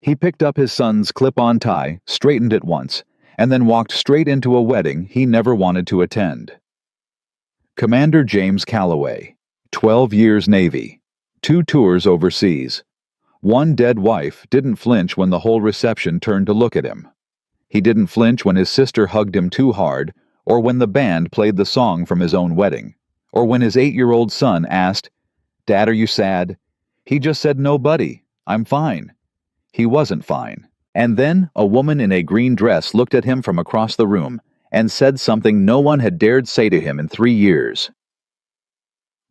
He picked up his son's clip-on tie, straightened it once, and then walked straight into a wedding he never wanted to attend. Commander James Calloway, 12 years Navy, 2 tours overseas. One dead wife didn't flinch when the whole reception turned to look at him. He didn't flinch when his sister hugged him too hard, or when the band played the song from his own wedding, or when his 8-year-old son asked, "Dad, are you sad?" He just said, "No, buddy, I'm fine." He wasn't fine. And then a woman in a green dress looked at him from across the room and said something no one had dared say to him in 3 years.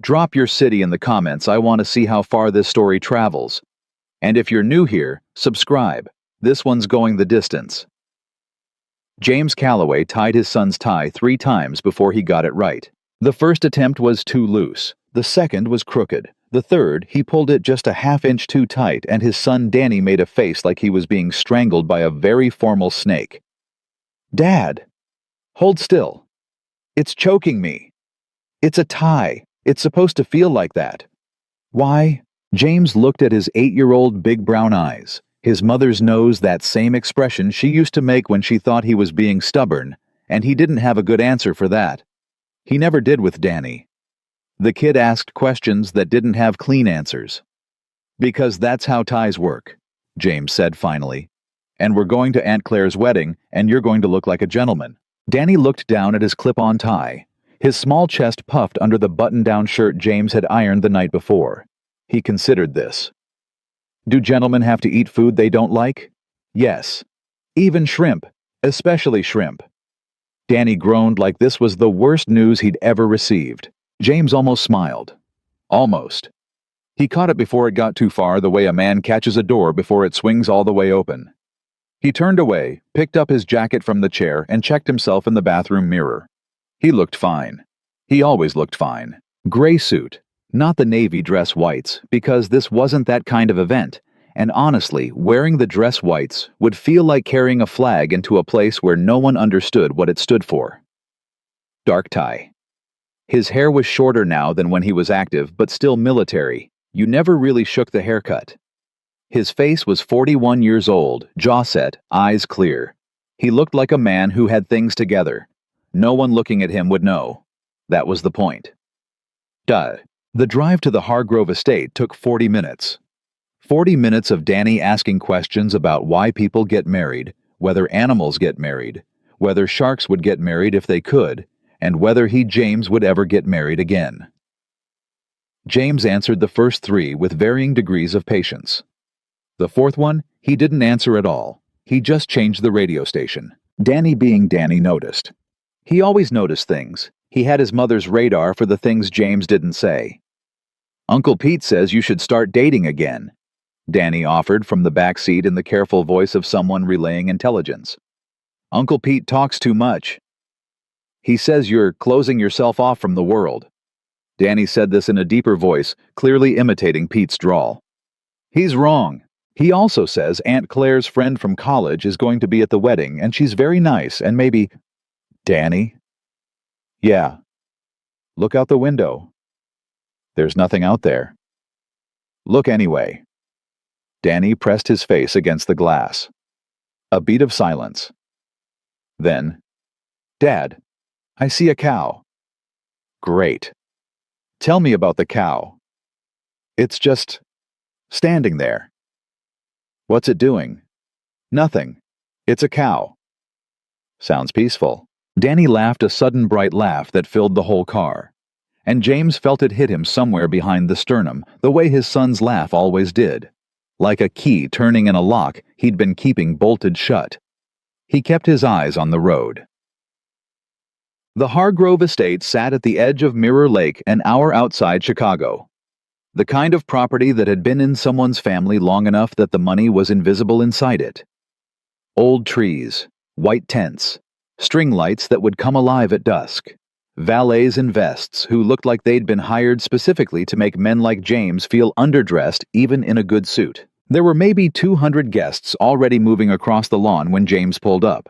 Drop your city in the comments. I want to see how far this story travels. And if you're new here, subscribe. This one's going the distance. James Calloway tied his son's tie 3 times before he got it right. The first attempt was too loose. The second was crooked. The third, he pulled it just a half-inch too tight, and his son Danny made a face like he was being strangled by a very formal snake. "Dad! Hold still. It's choking me. It's a tie. It's supposed to feel like that." "Why?" James looked at his 8-year-old big brown eyes. His mother's nose, that same expression she used to make when she thought he was being stubborn, and he didn't have a good answer for that. He never did with Danny. The kid asked questions that didn't have clean answers. "Because that's how ties work," James said finally. "And we're going to Aunt Claire's wedding, and you're going to look like a gentleman." Danny looked down at his clip-on tie. His small chest puffed under the button-down shirt James had ironed the night before. He considered this. Do gentlemen have to eat food they don't like? Yes. Even shrimp, especially shrimp. Danny groaned like this was the worst news he'd ever received. James almost smiled. Almost. He caught it before it got too far, the way a man catches a door before it swings all the way open. He turned away, picked up his jacket from the chair, and checked himself in the bathroom mirror. He looked fine. He always looked fine. Gray suit, not the navy dress whites, because this wasn't that kind of event, and honestly, wearing the dress whites would feel like carrying a flag into a place where no one understood what it stood for. Dark tie. His hair was shorter now than when he was active, but still military. You never really shook the haircut. His face was 41 years old, jaw set, eyes clear. He looked like a man who had things together. No one looking at him would know. That was the point. Duh. The drive to the Hargrove estate took 40 minutes. 40 minutes of Danny asking questions about why people get married, whether animals get married, whether sharks would get married if they could, and whether James would ever get married again. James answered the first 3 with varying degrees of patience. The fourth one, he didn't answer at all. He just changed the radio station. Danny, being Danny, noticed. He always noticed things. He had his mother's radar for the things James didn't say. "Uncle Pete says you should start dating again," Danny offered from the back seat in the careful voice of someone relaying intelligence. "Uncle Pete talks too much. He says you're closing yourself off from the world." Danny said this in a deeper voice, clearly imitating Pete's drawl. "He's wrong. He also says Aunt Claire's friend from college is going to be at the wedding, and she's very nice, and maybe—" "Danny?" "Yeah." "Look out the window." "There's nothing out there." "Look anyway." Danny pressed his face against the glass. A beat of silence. Then, "Dad, I see a cow." "Great. Tell me about the cow." "It's just standing there." "What's it doing?" "Nothing. It's a cow." "Sounds peaceful." Danny laughed a sudden bright laugh that filled the whole car. And James felt it hit him somewhere behind the sternum, the way his son's laugh always did. Like a key turning in a lock he'd been keeping bolted shut. He kept his eyes on the road. The Hargrove estate sat at the edge of Mirror Lake, an hour outside Chicago. The kind of property that had been in someone's family long enough that the money was invisible inside it. Old trees, white tents, string lights that would come alive at dusk, valets in vests who looked like they'd been hired specifically to make men like James feel underdressed even in a good suit. There were maybe 200 guests already moving across the lawn when James pulled up.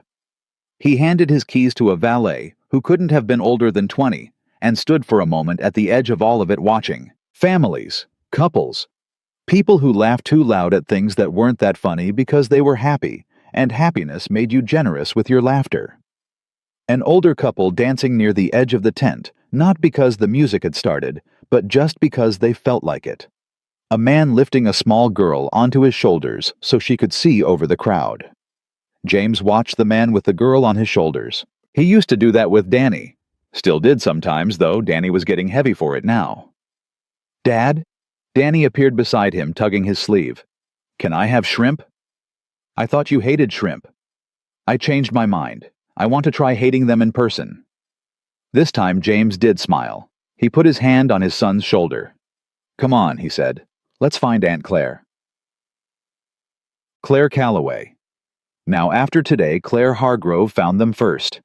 He handed his keys to a valet who couldn't have been older than 20 and stood for a moment at the edge of all of it watching. Families, couples, People who laughed too loud at things that weren't that funny because they were happy, and happiness made you generous with your laughter. An older couple dancing near the edge of the tent, not because the music had started, but just because they felt like it. A man lifting a small girl onto his shoulders so she could see over the crowd. James watched the man with the girl on his shoulders. He used to do that with Danny. Still did sometimes, though Danny was getting heavy for it now. "Dad?" Danny appeared beside him, tugging his sleeve. "Can I have shrimp?" "I thought you hated shrimp." "I changed my mind. I want to try hating them in person." This time James did smile. He put his hand on his son's shoulder. "Come on," he said. "Let's find Aunt Claire." Claire Calloway. Now after today, Claire Hargrove found them first.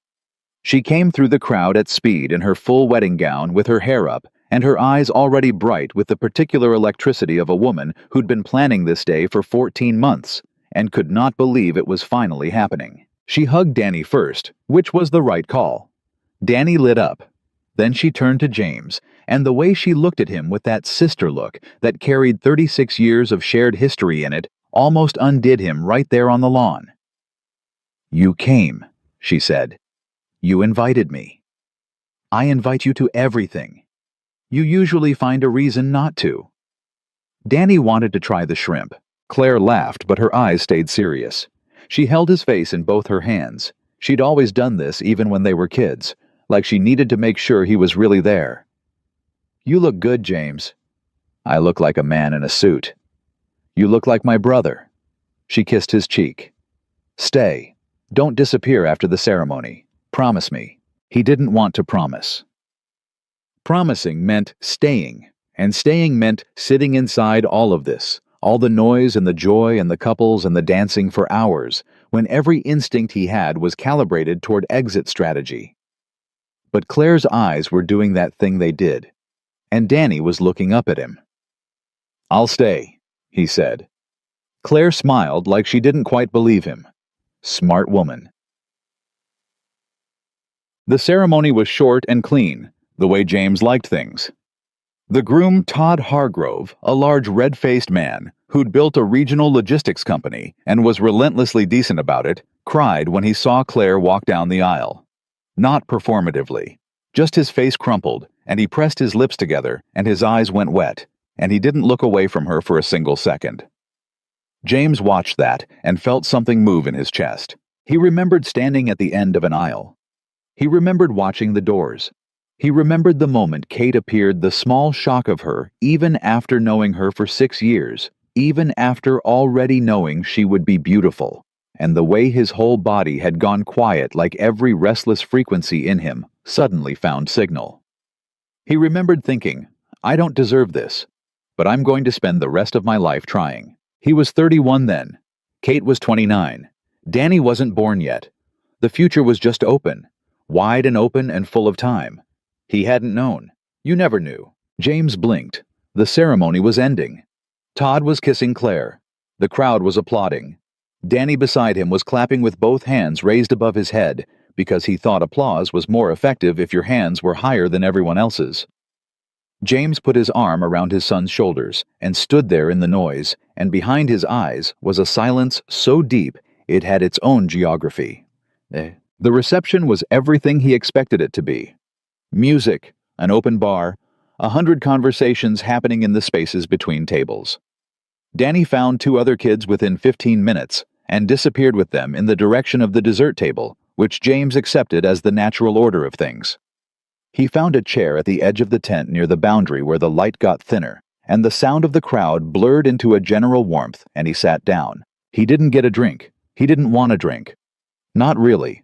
She came through the crowd at speed in her full wedding gown with her hair up and her eyes already bright with the particular electricity of a woman who'd been planning this day for 14 months and could not believe it was finally happening. She hugged Danny first, which was the right call. Danny lit up. Then she turned to James, and the way she looked at him with that sister look that carried 36 years of shared history in it almost undid him right there on the lawn. "You came," she said. "You invited me. I invite you to everything. You usually find a reason not to." Danny wanted to try the shrimp. Claire laughed, but her eyes stayed serious. She held his face in both her hands. She'd always done this even when they were kids, like she needed to make sure he was really there. "You look good, James." "I look like a man in a suit." "You look like my brother." She kissed his cheek. "Stay. Don't disappear after the ceremony. Promise me." He didn't want to promise. Promising meant staying, and staying meant sitting inside all of this, all the noise and the joy and the couples and the dancing for hours, when every instinct he had was calibrated toward exit strategy. But Claire's eyes were doing that thing they did, and Danny was looking up at him. "I'll stay," he said. Claire smiled like she didn't quite believe him. Smart woman. The ceremony was short and clean, the way James liked things. The groom, Todd Hargrove, a large red-faced man who'd built a regional logistics company and was relentlessly decent about it, cried when he saw Claire walk down the aisle. Not performatively. Just his face crumpled, and he pressed his lips together, and his eyes went wet, and he didn't look away from her for a single second. James watched that and felt something move in his chest. He remembered standing at the end of an aisle. He remembered watching the doors. He remembered the moment Kate appeared, the small shock of her, even after knowing her for 6 years, even after already knowing she would be beautiful, and the way his whole body had gone quiet like every restless frequency in him suddenly found signal. He remembered thinking, "I don't deserve this, but I'm going to spend the rest of my life trying." He was 31 then. Kate was 29. Danny wasn't born yet. The future was just open, wide and open and full of time. He hadn't known. You never knew. James blinked. The ceremony was ending. Todd was kissing Claire. The crowd was applauding. Danny beside him was clapping with both hands raised above his head because he thought applause was more effective if your hands were higher than everyone else's. James put his arm around his son's shoulders and stood there in the noise, and behind his eyes was a silence so deep it had its own geography. The reception was everything he expected it to be. Music, an open bar, 100 conversations happening in the spaces between tables. Danny found 2 other kids within 15 minutes and disappeared with them in the direction of the dessert table, which James accepted as the natural order of things. He found a chair at the edge of the tent near the boundary where the light got thinner, and the sound of the crowd blurred into a general warmth, and he sat down. He didn't get a drink. He didn't want a drink. Not really.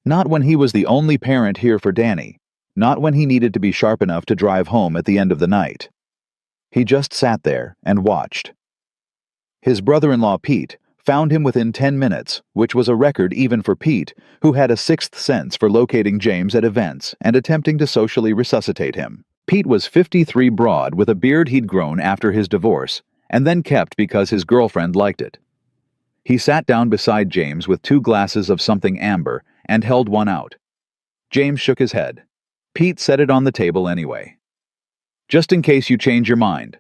Not when he was the only parent here for Danny. Not when he needed to be sharp enough to drive home at the end of the night. He just sat there and watched. His brother-in-law Pete found him within 10 minutes, which was a record even for Pete, who had a sixth sense for locating James at events and attempting to socially resuscitate him. Pete was 53 broad with a beard he'd grown after his divorce, and then kept because his girlfriend liked it. He sat down beside James with 2 glasses of something amber and held one out. James shook his head. Pete set it on the table anyway. "Just in case you change your mind."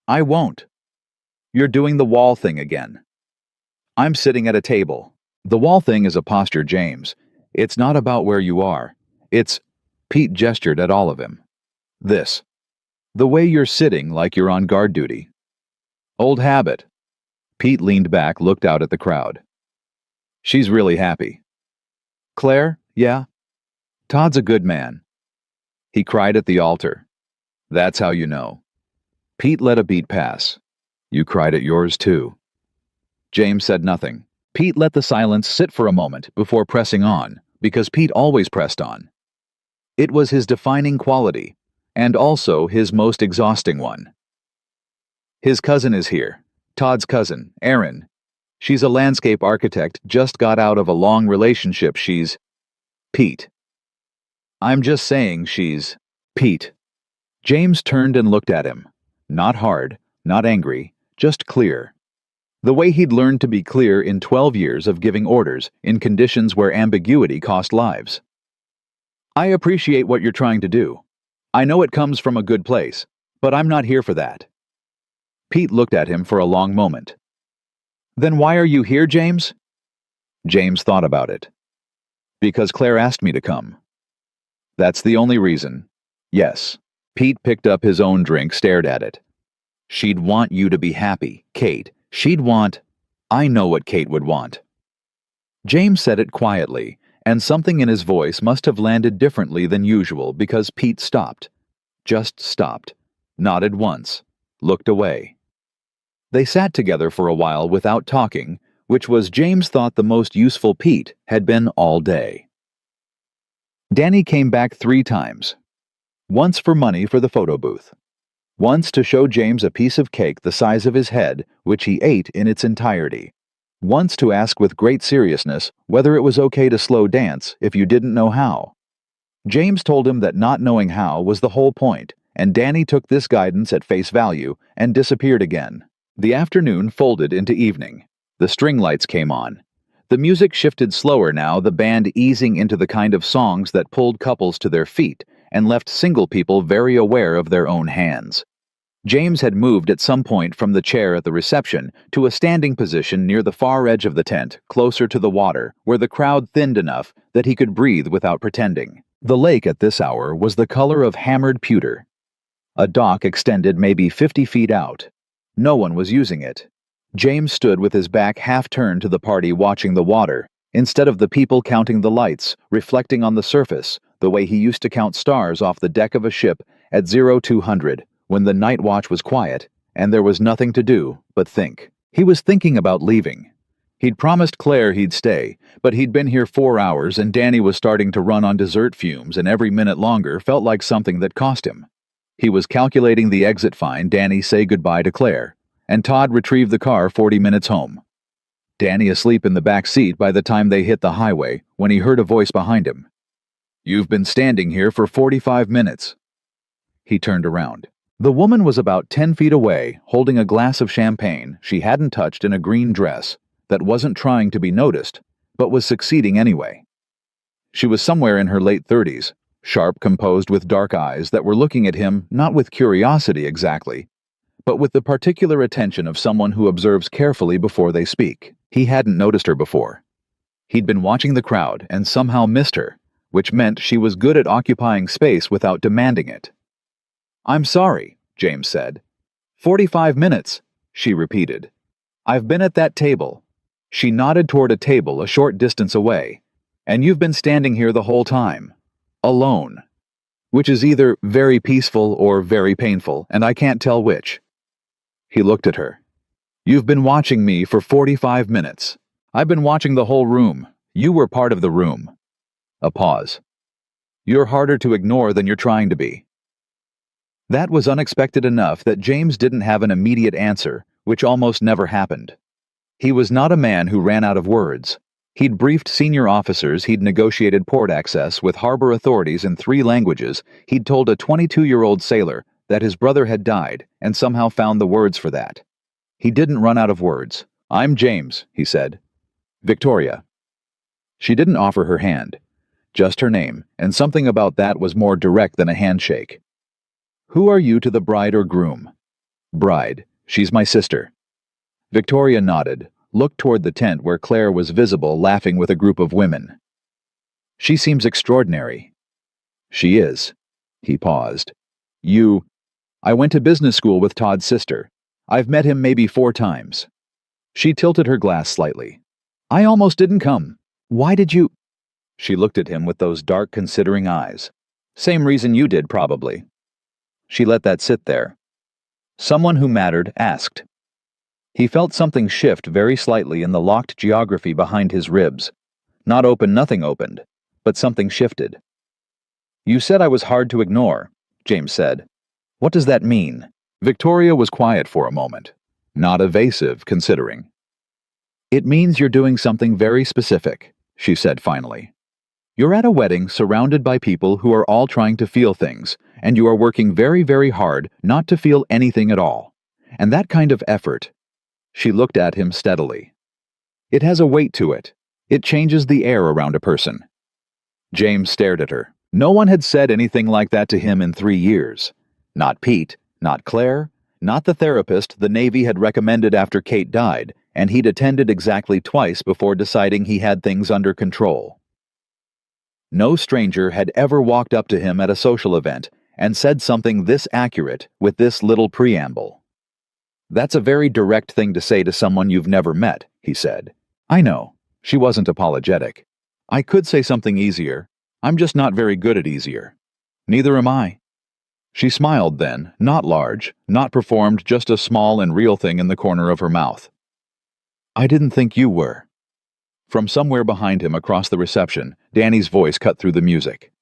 "I won't." You're doing the wall thing again. I'm sitting at a table. The wall thing is a posture, James. It's not about where you are. It's... Pete gestured at all of him. This. The way you're sitting like you're on guard duty. Old habit. Pete leaned back, looked out at the crowd. She's really happy. Claire, yeah? Todd's a good man. He cried at the altar. That's how you know. Pete let a beat pass. You cried at yours too. James said nothing. Pete let the silence sit for a moment before pressing on, because Pete always pressed on. It was his defining quality, and also his most exhausting one. His cousin is here. Todd's cousin, Erin. She's a landscape architect, just got out of a long relationship. She's... Pete. I'm just saying she's... Pete. James turned and looked at him. Not hard, not angry, just clear. The way he'd learned to be clear in 12 years of giving orders in conditions where ambiguity cost lives. I appreciate what you're trying to do. I know it comes from a good place, but I'm not here for that. Pete looked at him for a long moment. Then why are you here, James? James thought about it. Because Claire asked me to come. That's the only reason. Yes. Pete picked up his own drink, stared at it. She'd want you to be happy, Kate. She'd want... I know what Kate would want. James said it quietly, and something in his voice must have landed differently than usual because Pete stopped. Just stopped. Nodded once. Looked away. They sat together for a while without talking, which was, James thought, the most useful Pete had been all day. Danny came back 3 times. Once for money for the photo booth. Once to show James a piece of cake the size of his head, which he ate in its entirety. Once to ask with great seriousness whether it was okay to slow dance if you didn't know how. James told him that not knowing how was the whole point, and Danny took this guidance at face value and disappeared again. The afternoon folded into evening. The string lights came on. The music shifted slower now, the band easing into the kind of songs that pulled couples to their feet and left single people very aware of their own hands. James had moved at some point from the chair at the reception to a standing position near the far edge of the tent, closer to the water, where the crowd thinned enough that he could breathe without pretending. The lake at this hour was the color of hammered pewter. A dock extended maybe 50 feet out. No one was using it. James stood with his back half-turned to the party watching the water, instead of the people counting the lights, reflecting on the surface, the way he used to count stars off the deck of a ship at 0200, when the night watch was quiet, and there was nothing to do but think. He was thinking about leaving. He'd promised Claire he'd stay, but he'd been here 4 hours and Danny was starting to run on dessert fumes, and every minute longer felt like something that cost him. He was calculating the exit fine Danny say goodbye to Claire, and Todd retrieved the car 40 minutes home. Danny asleep in the back seat by the time they hit the highway, when he heard a voice behind him. You've been standing here for 45 minutes. He turned around. The woman was about 10 feet away, holding a glass of champagne she hadn't touched in a green dress that wasn't trying to be noticed, but was succeeding anyway. She was somewhere in her late 30s, sharp, composed, with dark eyes that were looking at him not with curiosity exactly, but with the particular attention of someone who observes carefully before they speak. He hadn't noticed her before. He'd been watching the crowd and somehow missed her, which meant she was good at occupying space without demanding it. I'm sorry, James said. 45 minutes, she repeated. I've been at that table. She nodded toward a table a short distance away. And you've been standing here the whole time. Alone. Which is either very peaceful or very painful, and I can't tell which. He looked at her. You've been watching me for 45 minutes. I've been watching the whole room. You were part of the room. A pause. You're harder to ignore than you're trying to be. That was unexpected enough that James didn't have an immediate answer, which almost never happened. He was not a man who ran out of words. He'd briefed senior officers, he'd negotiated port access with harbor authorities in 3 languages, he'd told a 22-year-old sailor that his brother had died and somehow found the words for that. He didn't run out of words. I'm James, he said. Victoria. She didn't offer her hand. Just her name, and something about that was more direct than a handshake. Who are you to the bride or groom? Bride. She's my sister. Victoria nodded, looked toward the tent where Claire was visible laughing with a group of women. She seems extraordinary. She is. He paused. I went to business school with Todd's sister. I've met him maybe 4 times. She tilted her glass slightly. I almost didn't come. Why did you? She looked at him with those dark, considering eyes. Same reason you did, probably. She let that sit there. Someone who mattered asked. He felt something shift very slightly in the locked geography behind his ribs. Not open, nothing opened, but something shifted. You said I was hard to ignore, James said. What does that mean? Victoria was quiet for a moment, not evasive, considering. It means you're doing something very specific, she said finally. You're at a wedding surrounded by people who are all trying to feel things, and you are working very, very hard not to feel anything at all. And that kind of effort. She looked at him steadily. It has a weight to it. It changes the air around a person. James stared at her. No one had said anything like that to him in 3 years. Not Pete, not Claire, not the therapist the Navy had recommended after Kate died, and he'd attended exactly twice before deciding he had things under control. No stranger had ever walked up to him at a social event and said something this accurate with this little preamble. That's a very direct thing to say to someone you've never met, he said. I know. She wasn't apologetic. I could say something easier. I'm just not very good at easier. Neither am I. She smiled then, not large, not performed, just a small and real thing in the corner of her mouth. I didn't think you were. From somewhere behind him across the reception, Danny's voice cut through the music.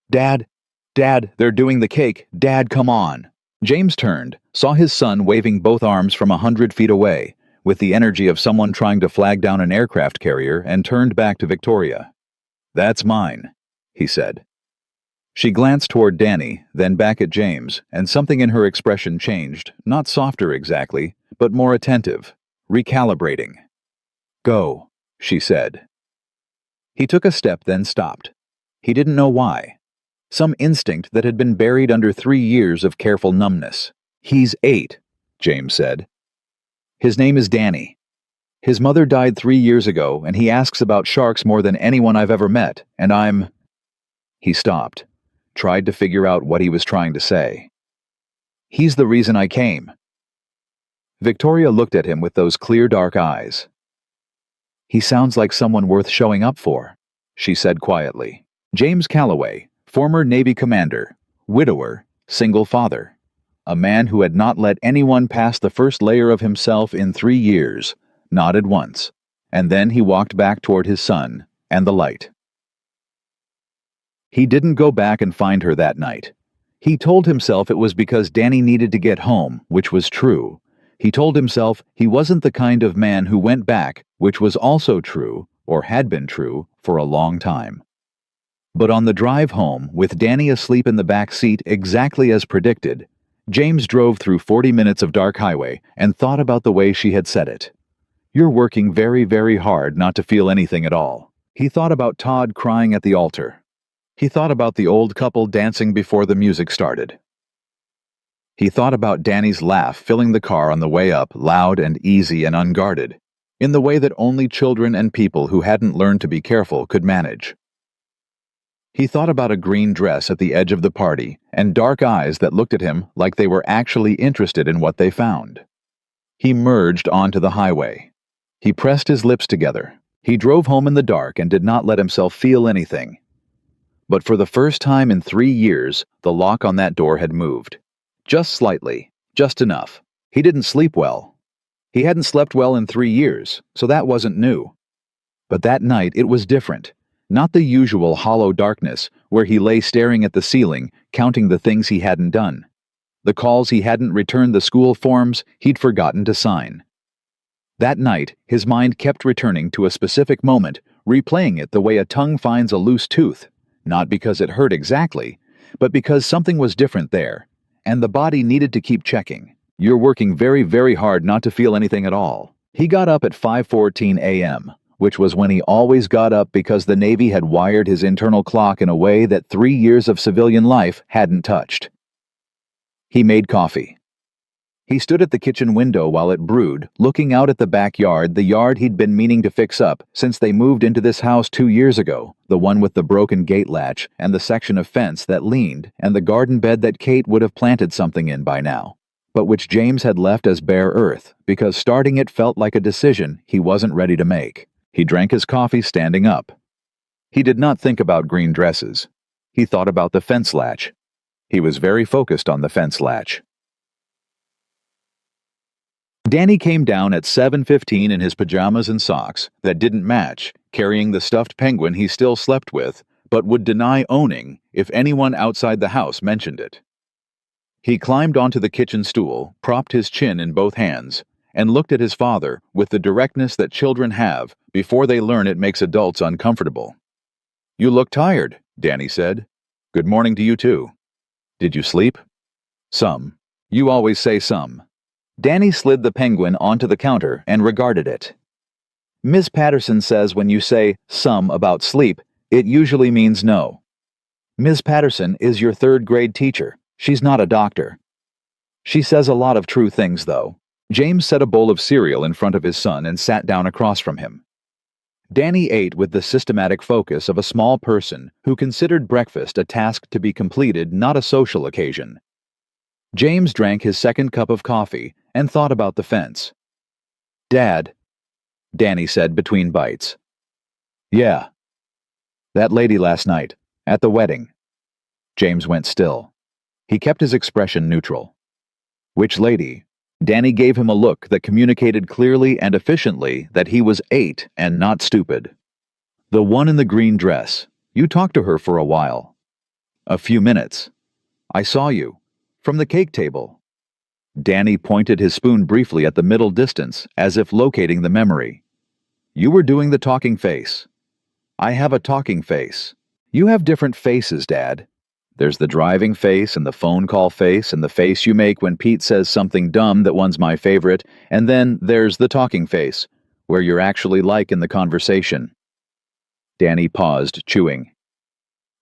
Dad, they're doing the cake. Dad, come on. James turned, saw his son waving both arms from 100 feet away, with the energy of someone trying to flag down an aircraft carrier, and turned back to Victoria. That's mine, he said. She glanced toward Danny, then back at James, and something in her expression changed, not softer exactly, but more attentive, recalibrating. Go, she said. He took a step, then stopped. He didn't know why. Some instinct that had been buried under 3 years of careful numbness. He's 8, James said. His name is Danny. His mother died 3 years ago, and he asks about sharks more than anyone I've ever met, and I'm... He stopped, tried to figure out what he was trying to say. He's the reason I came. Victoria looked at him with those clear dark eyes. He sounds like someone worth showing up for, she said quietly. James Calloway, former Navy commander, widower, single father. A man who had not let anyone pass the first layer of himself in 3 years, nodded once, and then he walked back toward his son and the light. He didn't go back and find her that night. He told himself it was because Danny needed to get home, which was true. He told himself he wasn't the kind of man who went back, which was also true, or had been true, for a long time. But on the drive home, with Danny asleep in the back seat exactly as predicted, James drove through 40 minutes of dark highway and thought about the way she had said it. You're working very, very hard not to feel anything at all. He thought about Todd crying at the altar. He thought about the old couple dancing before the music started. He thought about Danny's laugh filling the car on the way up, loud and easy and unguarded, in the way that only children and people who hadn't learned to be careful could manage. He thought about a green dress at the edge of the party and dark eyes that looked at him like they were actually interested in what they found. He merged onto the highway. He pressed his lips together. He drove home in the dark and did not let himself feel anything. But for the first time in 3 years, the lock on that door had moved. Just slightly, just enough. He didn't sleep well. He hadn't slept well in 3 years, so that wasn't new. But that night it was different. Not the usual hollow darkness where he lay staring at the ceiling, counting the things he hadn't done. The calls he hadn't returned, the school forms he'd forgotten to sign. That night, his mind kept returning to a specific moment, replaying it the way a tongue finds a loose tooth, not because it hurt exactly, but because something was different there, and the body needed to keep checking. You're working very, very hard not to feel anything at all. He got up at 5:14 a.m., which was when he always got up because the Navy had wired his internal clock in a way that 3 years of civilian life hadn't touched. He made coffee. He stood at the kitchen window while it brewed, looking out at the backyard, the yard he'd been meaning to fix up since they moved into this house 2 years ago, the one with the broken gate latch and the section of fence that leaned and the garden bed that Kate would have planted something in by now, but which James had left as bare earth because starting it felt like a decision he wasn't ready to make. He drank his coffee standing up. He did not think about green dresses. He thought about the fence latch. He was very focused on the fence latch. Danny came down at 7:15 in his pajamas and socks that didn't match, carrying the stuffed penguin he still slept with, but would deny owning if anyone outside the house mentioned it. He climbed onto the kitchen stool, propped his chin in both hands, and looked at his father with the directness that children have before they learn it makes adults uncomfortable. "You look tired," Danny said. "Good morning to you too. Did you sleep?" "Some. You always say some." Danny slid the penguin onto the counter and regarded it. "Miss Patterson says when you say some about sleep, it usually means no. Miss Patterson is your third-grade teacher. She's not a doctor. She says a lot of true things, though." James set a bowl of cereal in front of his son and sat down across from him. Danny ate with the systematic focus of a small person who considered breakfast a task to be completed, not a social occasion. James drank his second cup of coffee and thought about the fence. "Dad," Danny said between bites. "Yeah." "That lady last night, at the wedding." James went still. He kept his expression neutral. "Which lady?" Danny gave him a look that communicated clearly and efficiently that he was 8 and not stupid. "The one in the green dress. You talked to her for a while." "A few minutes. I saw you. From the cake table." Danny pointed his spoon briefly at the middle distance, as if locating the memory. "You were doing the talking face." "I have a talking face." "You have different faces, Dad. There's the driving face and the phone call face and the face you make when Pete says something dumb that one's my favorite, and then there's the talking face, where you're actually like in the conversation." Danny paused, chewing.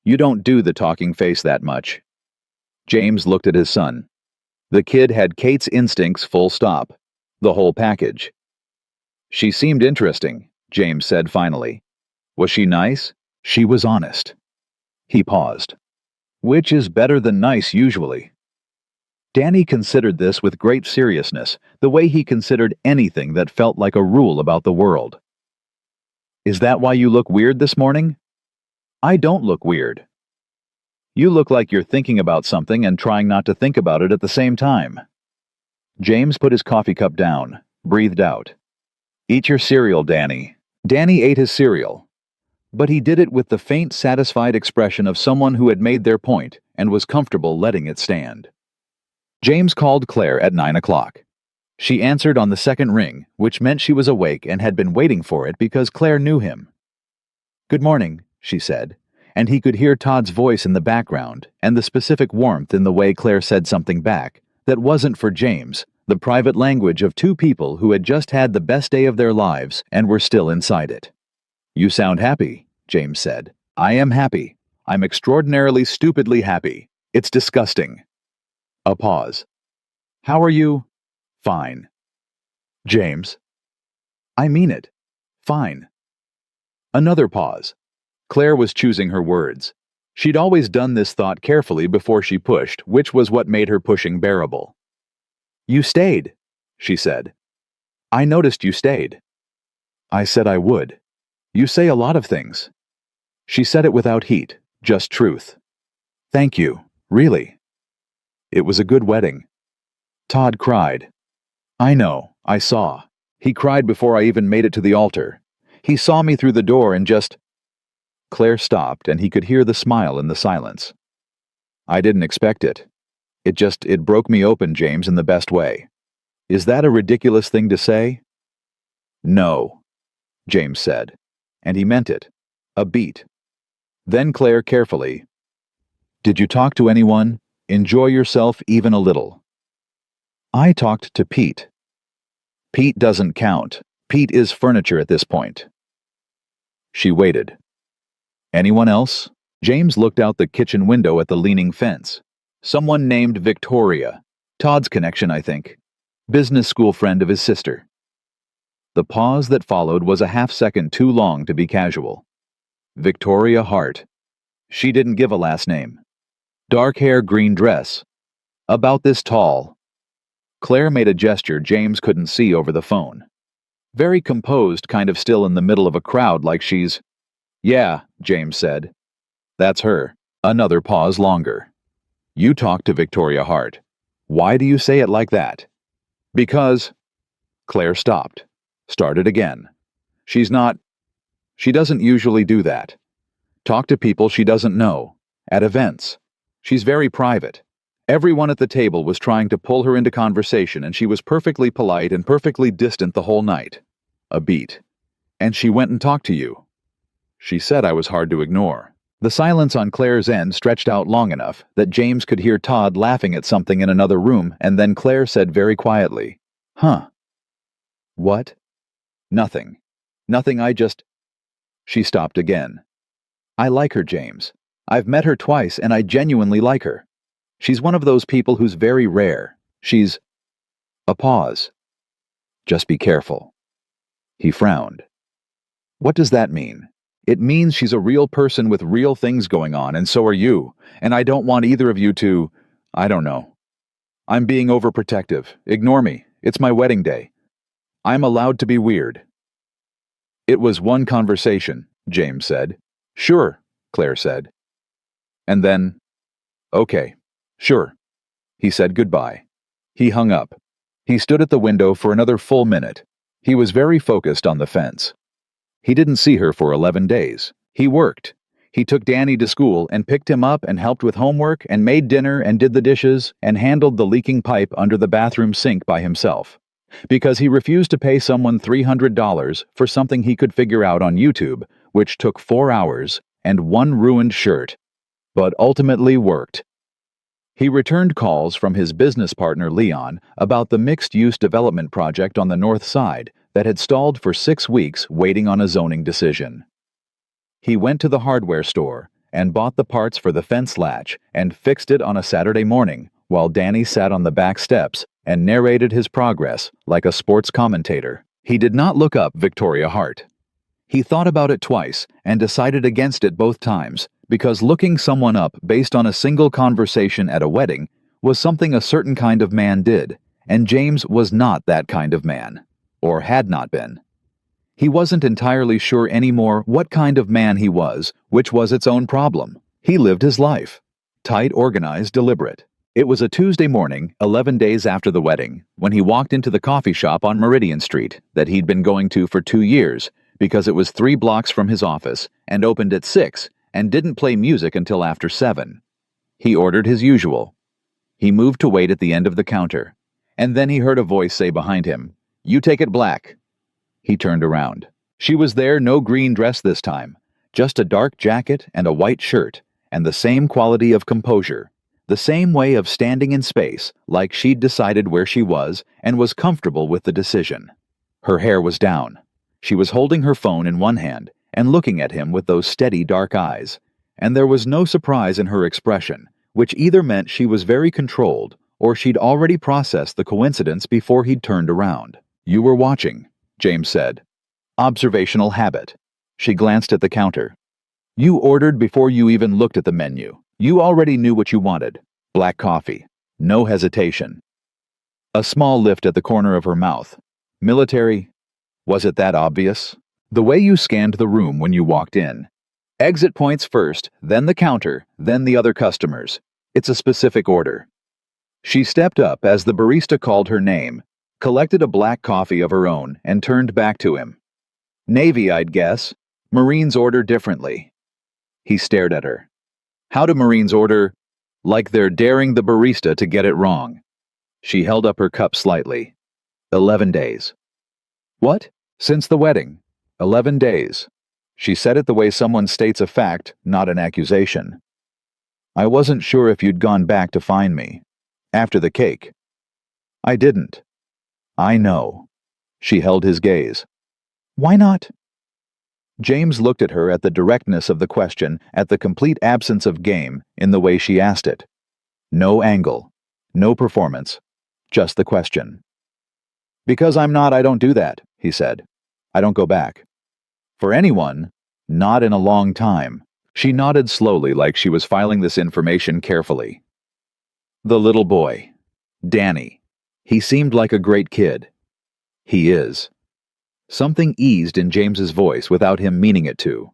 "You don't do the talking face that much." James looked at his son. The kid had Kate's instincts, full stop. The whole package. "She seemed interesting," James said finally. "Was she nice?" "She was honest." He paused. "Which is better than nice usually." Danny considered this with great seriousness, the way he considered anything that felt like a rule about the world. "Is that why you look weird this morning?" "I don't look weird." "You look like you're thinking about something and trying not to think about it at the same time." James put his coffee cup down, breathed out. "Eat your cereal, Danny." Danny ate his cereal. But he did it with the faint, satisfied expression of someone who had made their point and was comfortable letting it stand. James called Claire at 9 o'clock. She answered on the second ring, which meant she was awake and had been waiting for it because Claire knew him. "Good morning," she said, and he could hear Todd's voice in the background and the specific warmth in the way Claire said something back that wasn't for James, the private language of two people who had just had the best day of their lives and were still inside it. "You sound happy," James said. "I am happy. I'm extraordinarily stupidly happy. It's disgusting." A pause. "How are you?" "Fine." "James." "I mean it. Fine." Another pause. Claire was choosing her words. She'd always done this thought carefully before she pushed, which was what made her pushing bearable. "You stayed," she said. "I noticed you stayed." "I said I would. You say a lot of things." She said it without heat, just truth. "Thank you, really. It was a good wedding." Todd cried. "I know, I saw. He cried before I even made it to the altar. He saw me through the door and just—" Claire stopped and he could hear the smile in the silence. "I didn't expect it. It broke me open, James, in the best way. Is that a ridiculous thing to say?" "No," James said, and he meant it. A beat. Then Claire carefully, "Did you talk to anyone? Enjoy yourself even a little?" "I talked to Pete." "Pete doesn't count. Pete is furniture at this point." She waited. "Anyone else?" James looked out the kitchen window at the leaning fence. "Someone named Victoria. Todd's connection, I think." business school friend of his sister. The pause that followed was a half-second too long to be casual. Victoria Hart. She didn't give a last name. Dark hair, green dress. About this tall. Claire made a gesture James couldn't see over the phone. Very composed, kind of still in the middle of a crowd like she's... Yeah, James said. That's her. Another pause longer. You talked to Victoria Hart. Why do you say it like that? Because... Claire stopped. Started again. She's not... She doesn't usually do that. Talk to people she doesn't know. At events. She's very private. Everyone at the table was trying to pull her into conversation, and she was perfectly polite and perfectly distant the whole night. A beat. And she went and talked to you. She said I was hard to ignore. The silence on Claire's end stretched out long enough that James could hear Todd laughing at something in another room, and then Claire said very quietly, Huh. What? Nothing. Nothing, I just... She stopped again. I like her, James. I've met her twice, and I genuinely like her. She's one of those people who's very rare. She's... A pause. Just be careful. He frowned. What does that mean? It means she's a real person with real things going on, and so are you, and I don't want either of you to... I don't know. I'm being overprotective. Ignore me. It's my wedding day. I'm allowed to be weird. It was one conversation, James said. Sure, Claire said. And then, okay, sure. He said goodbye. He hung up. He stood at the window for another full minute. He was very focused on the fence. He didn't see her for 11 days. He worked. He took Danny to school and picked him up and helped with homework and made dinner and did the dishes and handled the leaking pipe under the bathroom sink by himself. Because he refused to pay someone $300 for something he could figure out on YouTube, which took 4 hours and one ruined shirt, but ultimately worked. He returned calls from his business partner Leon about the mixed-use development project on the north side that had stalled for 6 weeks waiting on a zoning decision. He went to the hardware store and bought the parts for the fence latch and fixed it on a Saturday morning while Danny sat on the back steps and narrated his progress like a sports commentator. He did not look up Victoria Hart. He thought about it twice and decided against it both times because looking someone up based on a single conversation at a wedding was something a certain kind of man did, and James was not that kind of man, or had not been. He wasn't entirely sure anymore what kind of man he was, which was its own problem. He lived his life. Tight, organized, deliberate. It was a Tuesday morning, 11 days after the wedding, when he walked into the coffee shop on Meridian Street that he'd been going to for 2 years because it was 3 blocks from his office and opened at 6 and didn't play music until after 7. He ordered his usual. He moved to wait at the end of the counter, and then he heard a voice say behind him, "You take it black." He turned around. She was there, no green dress this time, just a dark jacket and a white shirt, and the same quality of composure, the same way of standing in space, like she'd decided where she was and was comfortable with the decision. Her hair was down. She was holding her phone in one hand and looking at him with those steady dark eyes, and there was no surprise in her expression, which either meant she was very controlled or she'd already processed the coincidence before he'd turned around. "You were watching," James said. Observational habit. She glanced at the counter. "You ordered before you even looked at the menu. You already knew what you wanted. Black coffee. No hesitation." A small lift at the corner of her mouth. Military? Was it that obvious? The way you scanned the room when you walked in. Exit points first, then the counter, then the other customers. It's a specific order. She stepped up as the barista called her name, collected a black coffee of her own, and turned back to him. "Navy, I'd guess. Marines order differently." He stared at her. "How do Marines order? Like they're daring the barista to get it wrong." She held up her cup slightly. 11 days. "What? Since the wedding. 11 days. She said it the way someone states a fact, not an accusation. "I wasn't sure if you'd gone back to find me. After the cake." "I didn't." "I know." She held his gaze. "Why not?" James looked at her, at the directness of the question, at the complete absence of game in the way she asked it. No angle. No performance. Just the question. Because I'm not, I don't do that, he said. I don't go back. For anyone, not in a long time. She nodded slowly like she was filing this information carefully. The little boy. Danny. He seemed like a great kid. He is. Something eased in James's voice without him meaning it to.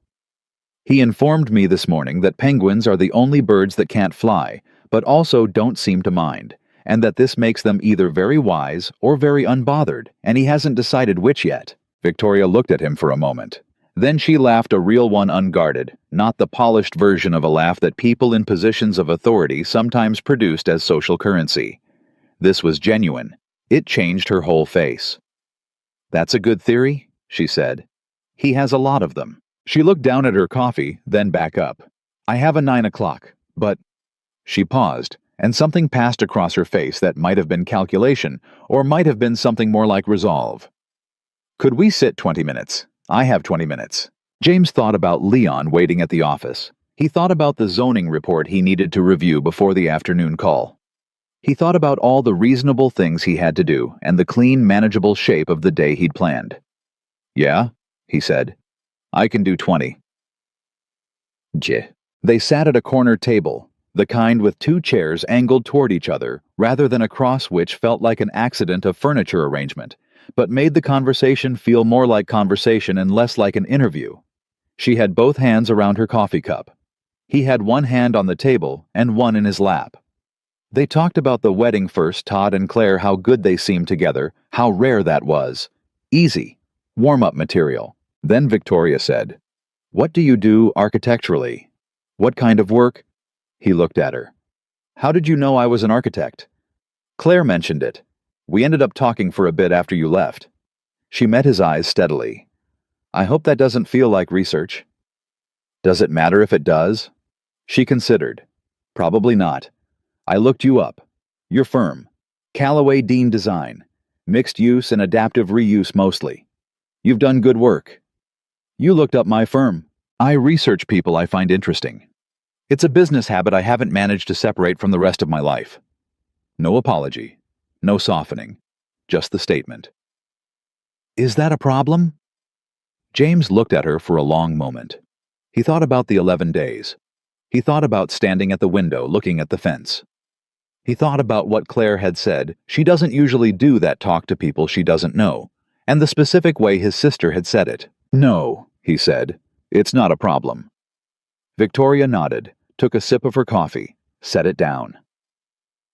He informed me this morning that penguins are the only birds that can't fly, but also don't seem to mind, and that this makes them either very wise or very unbothered, and he hasn't decided which yet. Victoria looked at him for a moment. Then she laughed, a real one, unguarded, not the polished version of a laugh that people in positions of authority sometimes produced as social currency. This was genuine. It changed her whole face. That's a good theory, she said. He has a lot of them. She looked down at her coffee, then back up. I have a 9 o'clock, but... She paused, and something passed across her face that might have been calculation, or might have been something more like resolve. Could we sit 20 minutes? I have 20 minutes. James thought about Leon waiting at the office. He thought about the zoning report he needed to review before the afternoon call. He thought about all the reasonable things he had to do and the clean, manageable shape of the day he'd planned. Yeah, he said. I can do 20. They sat at a corner table, the kind with 2 chairs angled toward each other rather than across, which felt like an accident of furniture arrangement, but made the conversation feel more like conversation and less like an interview. She had both hands around her coffee cup. He had one hand on the table and one in his lap. They talked about the wedding first, Todd and Claire, how good they seemed together, how rare that was. Easy. Warm-up material. Then Victoria said, "What do you do architecturally? What kind of work?" He looked at her. "How did you know I was an architect?" "Claire mentioned it. We ended up talking for a bit after you left." She met his eyes steadily. "I hope that doesn't feel like research." "Does it matter if it does?" She considered. "Probably not. I looked you up. Your firm. Callaway Dean Design. Mixed use and adaptive reuse mostly. You've done good work." "You looked up my firm." "I research people I find interesting. It's a business habit I haven't managed to separate from the rest of my life." No apology. No softening. Just the statement. "Is that a problem?" James looked at her for a long moment. He thought about the 11 days. He thought about standing at the window looking at the fence. He thought about what Claire had said. She doesn't usually do that, talk to people she doesn't know, and the specific way his sister had said it. "No," he said. "It's not a problem." Victoria nodded, took a sip of her coffee, set it down.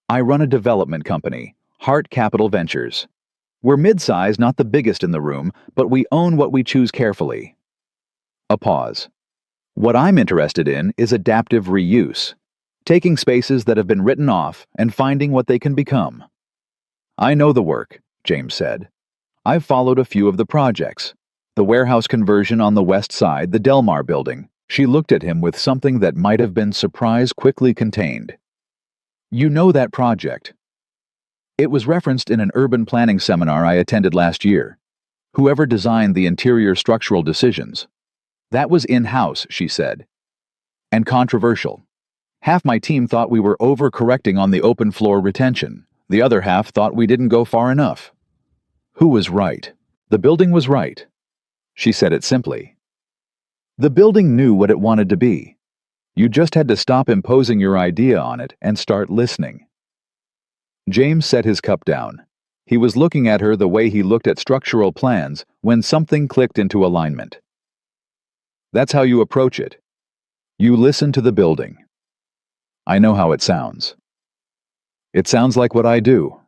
"I run a development company, Hart Capital Ventures. We're mid-size, not the biggest in the room, but we own what we choose carefully." A pause. "What I'm interested in is adaptive reuse, taking spaces that have been written off and finding what they can become." "I know the work," James said. "I've followed a few of the projects. The warehouse conversion on the west side, the Delmar building." She looked at him with something that might have been surprise quickly contained. "You know that project?" "It was referenced in an urban planning seminar I attended last year. Whoever designed the interior structural decisions. That was in-house," she said. "And controversial. Half my team thought we were overcorrecting on the open floor retention. The other half thought we didn't go far enough." Who was right? The building was right. She said it simply. The building knew what it wanted to be. You just had to stop imposing your idea on it and start listening. James set his cup down. He was looking at her the way he looked at structural plans when something clicked into alignment. "That's how you approach it. You listen to the building." "I know how it sounds." "It sounds like what I do."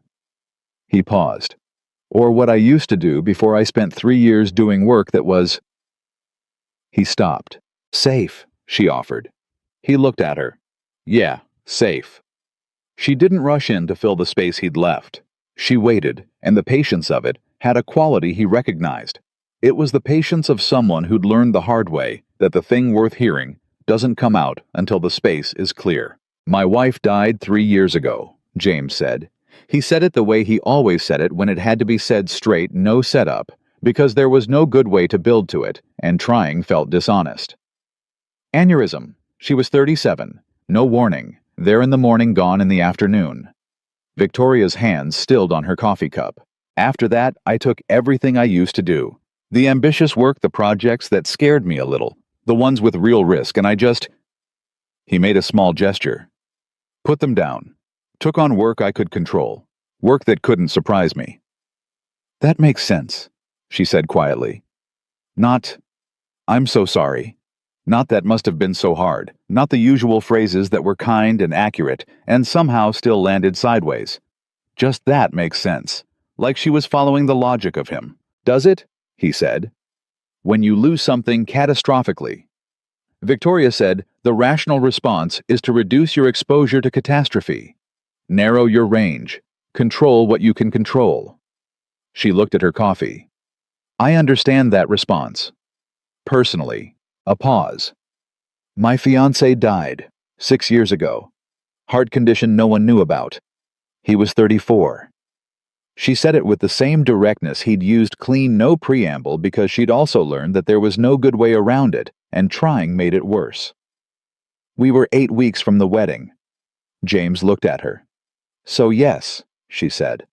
He paused. "Or what I used to do before I spent 3 years doing work that was..." He stopped. "Safe," she offered. He looked at her. "Yeah, safe." She didn't rush in to fill the space he'd left. She waited, and the patience of it had a quality he recognized. It was the patience of someone who'd learned the hard way that the thing worth hearing doesn't come out until the space is clear. "My wife died 3 years ago," James said. He said it the way he always said it when it had to be said straight, no setup, because there was no good way to build to it, and trying felt dishonest. "Aneurysm. She was 37. No warning. There in the morning, gone in the afternoon." Victoria's hands stilled on her coffee cup. After that, I took everything I used to do. The ambitious work, the projects that scared me a little, the ones with real risk, and I just... He made a small gesture. Put them down. Took on work I could control. Work that couldn't surprise me. That makes sense, she said quietly. Not, I'm so sorry. Not that must have been so hard. Not the usual phrases that were kind and accurate, and somehow still landed sideways. Just that makes sense. Like she was following the logic of him. Does it? He said. When you lose something catastrophically. Victoria said, the rational response is to reduce your exposure to catastrophe. Narrow your range. Control what you can control. She looked at her coffee. I understand that response. Personally. A pause. My fiancé died 6 years ago. Heart condition no one knew about. He was 34. She said it with the same directness he'd used, clean, no preamble, because she'd also learned that there was no good way around it, and trying made it worse. We were 8 weeks from the wedding. James looked at her. So yes, she said.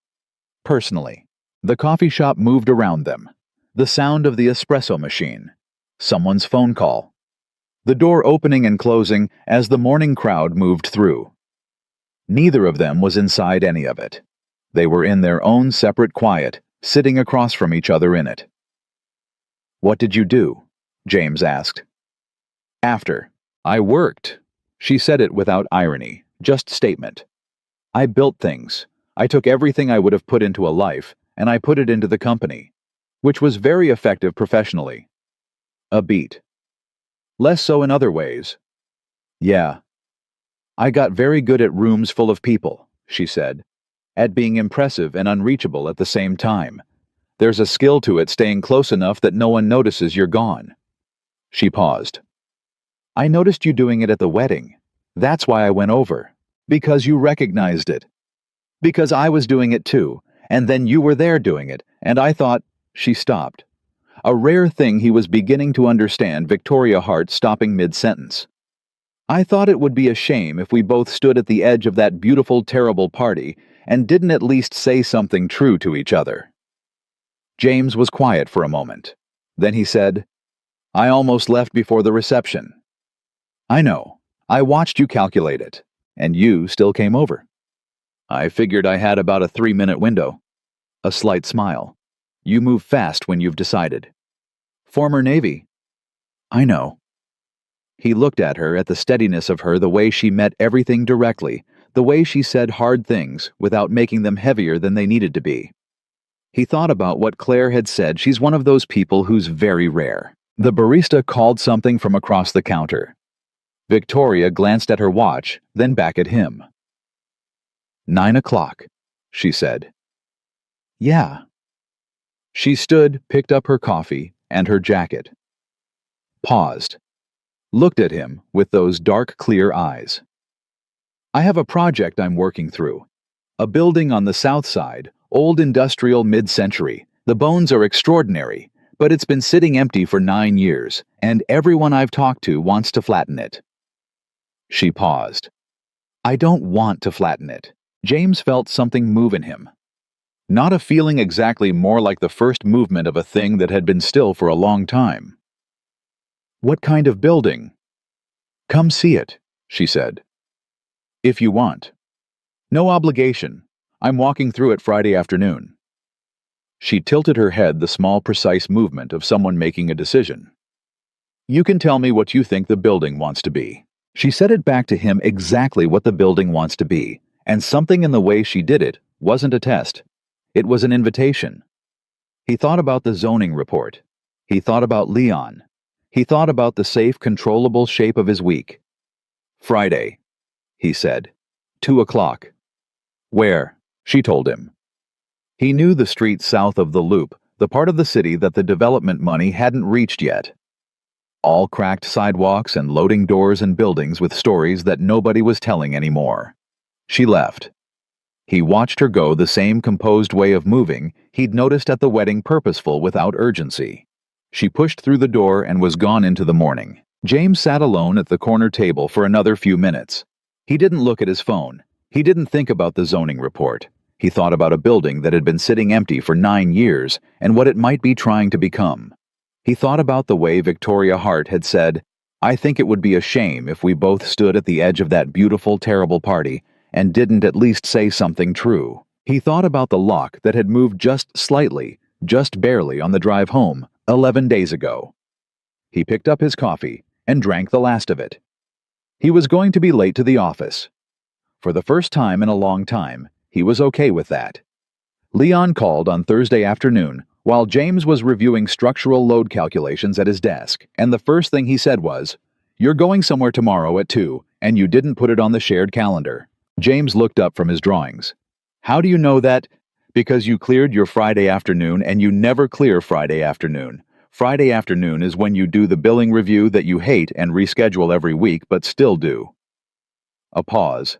Personally. The coffee shop moved around them. The sound of the espresso machine. Someone's phone call. The door opening and closing as the morning crowd moved through. Neither of them was inside any of it. They were in their own separate quiet, sitting across from each other in it. What did you do? James asked. After. I worked. She said it without irony, just statement. I built things. I took everything I would have put into a life, and I put it into the company, which was very effective professionally. A beat. Less so in other ways. Yeah. I got very good at rooms full of people, she said, at being impressive and unreachable at the same time. There's a skill to it, staying close enough that no one notices you're gone. She paused. I noticed you doing it at the wedding. That's why I went over. Because you recognized it. Because I was doing it too, and then you were there doing it, and I thought... She stopped. A rare thing he was beginning to understand, Victoria Hart stopping mid-sentence. I thought it would be a shame if we both stood at the edge of that beautiful, terrible party and didn't at least say something true to each other. James was quiet for a moment. Then he said, I almost left before the reception. I know. I watched you calculate it, and you still came over. I figured I had about a 3-minute window. A slight smile. You move fast when you've decided. Former Navy. I know. He looked at her, at the steadiness of her, the way she met everything directly, the way she said hard things without making them heavier than they needed to be. He thought about what Claire had said. She's one of those people who's very rare. The barista called something from across the counter. Victoria glanced at her watch, then back at him. 9 o'clock, she said. Yeah. She stood, picked up her coffee and her jacket. Paused. Looked at him with those dark, clear eyes. I have a project I'm working through. A building on the south side, old industrial mid-century. The bones are extraordinary, but it's been sitting empty for 9 years, and everyone I've talked to wants to flatten it. She paused. I don't want to flatten it. James felt something move in him. Not a feeling exactly, more like the first movement of a thing that had been still for a long time. What kind of building? Come see it, she said. If you want. No obligation. I'm walking through it Friday afternoon. She tilted her head, the small, precise movement of someone making a decision. You can tell me what you think the building wants to be. She said it back to him, exactly what the building wants to be, and something in the way she did it wasn't a test. It was an invitation. He thought about the zoning report. He thought about Leon. He thought about the safe, controllable shape of his week. Friday, he said. 2 o'clock. Where? She told him. He knew the street south of the Loop, the part of the city that the development money hadn't reached yet. All cracked sidewalks and loading doors and buildings with stories that nobody was telling anymore. She left. He watched her go, the same composed way of moving he'd noticed at the wedding, purposeful without urgency. She pushed through the door and was gone into the morning. James sat alone at the corner table for another few minutes. He didn't look at his phone. He didn't think about the zoning report. He thought about a building that had been sitting empty for 9 years and what it might be trying to become. He thought about the way Victoria Hart had said, "I think it would be a shame if we both stood at the edge of that beautiful, terrible party and didn't at least say something true." He thought about the lock that had moved just slightly, just barely on the drive home, 11 days ago. He picked up his coffee and drank the last of it. He was going to be late to the office. For the first time in a long time, he was okay with that. Leon called on Thursday afternoon while James was reviewing structural load calculations at his desk, and the first thing he said was, "You're going somewhere tomorrow at 2, and you didn't put it on the shared calendar." James looked up from his drawings. "How do you know that?" "Because you cleared your Friday afternoon, and you never clear Friday afternoon. Friday afternoon is when you do the billing review that you hate and reschedule every week but still do." A pause.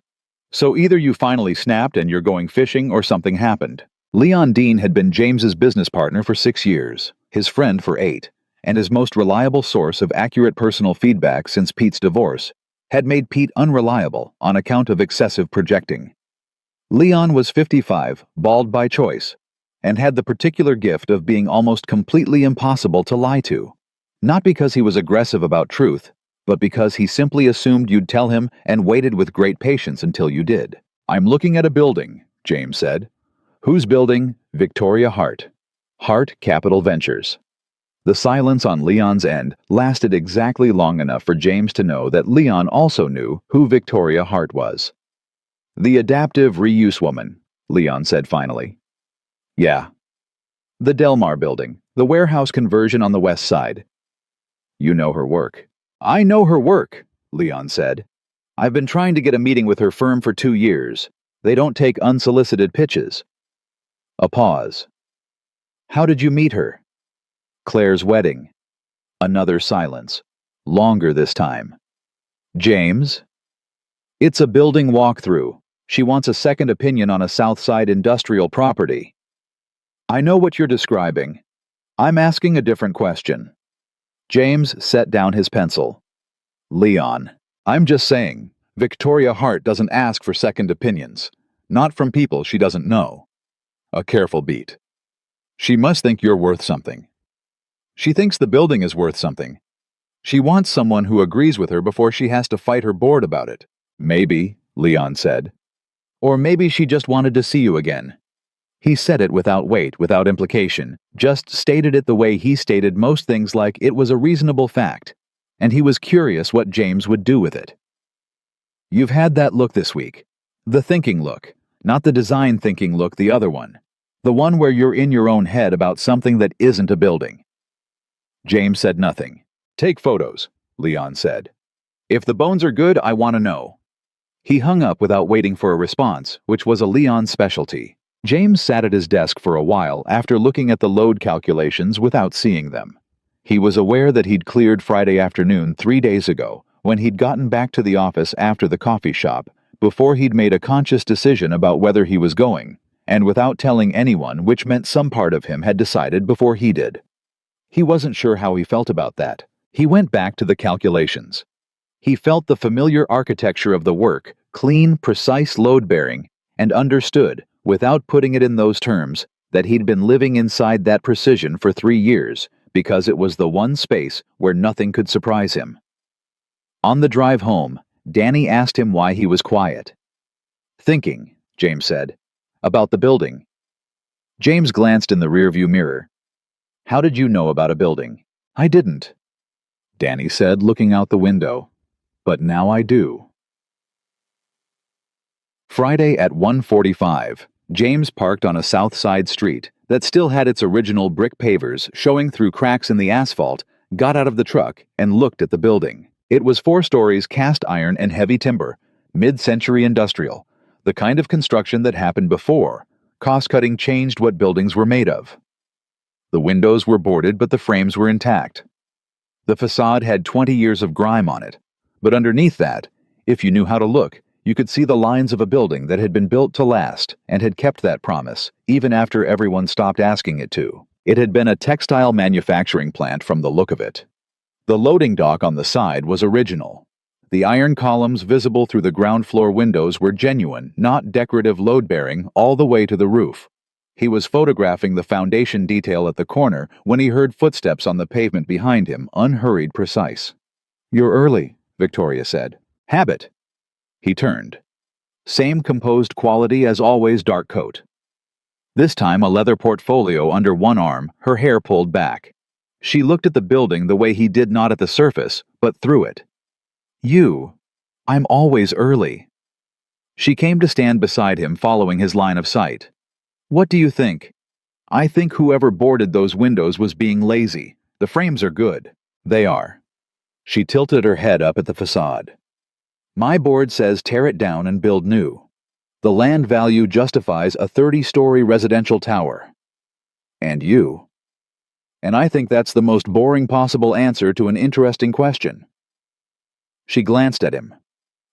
"So either you finally snapped and you're going fishing or something happened." Leon Dean had been James's business partner for 6 years, his friend for 8, and his most reliable source of accurate personal feedback since Pete's divorce, had made Pete unreliable on account of excessive projecting. Leon was 55, bald by choice, and had the particular gift of being almost completely impossible to lie to. Not because he was aggressive about truth, but because he simply assumed you'd tell him and waited with great patience until you did. "I'm looking at a building," James said. "Whose building?" "Victoria Hart. Hart Capital Ventures." The silence on Leon's end lasted exactly long enough for James to know that Leon also knew who Victoria Hart was. "The adaptive reuse woman," Leon said finally. "Yeah." "The Delmar building, the warehouse conversion on the west side." "You know her work." "I know her work," Leon said. "I've been trying to get a meeting with her firm for 2 years. They don't take unsolicited pitches." A pause. "How did you meet her?" "Claire's wedding." Another silence. Longer this time. "James?" "It's a building walkthrough. She wants a second opinion on a Southside industrial property." "I know what you're describing. I'm asking a different question." James set down his pencil. "Leon, I'm just saying, Victoria Hart doesn't ask for second opinions. Not from people she doesn't know." A careful beat. "She must think you're worth something." "She thinks the building is worth something. She wants someone who agrees with her before she has to fight her board about it." "Maybe," Leon said. "Or maybe she just wanted to see you again." He said it without weight, without implication, just stated it the way he stated most things, like it was a reasonable fact, and he was curious what James would do with it. "You've had that look this week. The thinking look, not the design thinking look, the other one. The one where you're in your own head about something that isn't a building." James said nothing. "Take photos," Leon said. "If the bones are good, I want to know." He hung up without waiting for a response, which was a Leon specialty. James sat at his desk for a while after looking at the load calculations without seeing them. He was aware that he'd cleared Friday afternoon 3 days ago, when he'd gotten back to the office after the coffee shop, before he'd made a conscious decision about whether he was going, and without telling anyone, which meant some part of him had decided before he did. He wasn't sure how he felt about that. He went back to the calculations. He felt the familiar architecture of the work, clean, precise load-bearing, and understood, without putting it in those terms, that he'd been living inside that precision for 3 years, because it was the one space where nothing could surprise him. On the drive home, Danny asked him why he was quiet. "Thinking," James said, "about the building." James glanced in the rearview mirror. "How did you know about a building?" "I didn't," Danny said, looking out the window. "But now I do." Friday at 1:45, James parked on a south side street that still had its original brick pavers showing through cracks in the asphalt, got out of the truck, and looked at the building. It was 4 stories, cast iron and heavy timber, mid-century industrial, the kind of construction that happened before. Cost-cutting changed what buildings were made of. The windows were boarded, but the frames were intact. The facade had 20 years of grime on it, but underneath that, if you knew how to look, you could see the lines of a building that had been built to last and had kept that promise, even after everyone stopped asking it to. It had been a textile manufacturing plant from the look of it. The loading dock on the side was original. The iron columns visible through the ground floor windows were genuine, not decorative load-bearing, all the way to the roof. He was photographing the foundation detail at the corner when he heard footsteps on the pavement behind him, unhurried, precise. "You're early," Victoria said. "Habit." He turned. Same composed quality as always, dark coat. This time a leather portfolio under one arm, her hair pulled back. She looked at the building the way he did, not at the surface, but through it. I'm always early." She came to stand beside him, following his line of sight. "What do you think?" "I think whoever boarded those windows was being lazy. The frames are good." "They are." She tilted her head up at the facade. "My board says tear it down and build new. The land value justifies a 30-story residential tower." "And you?" "And I think that's the most boring possible answer to an interesting question." She glanced at him.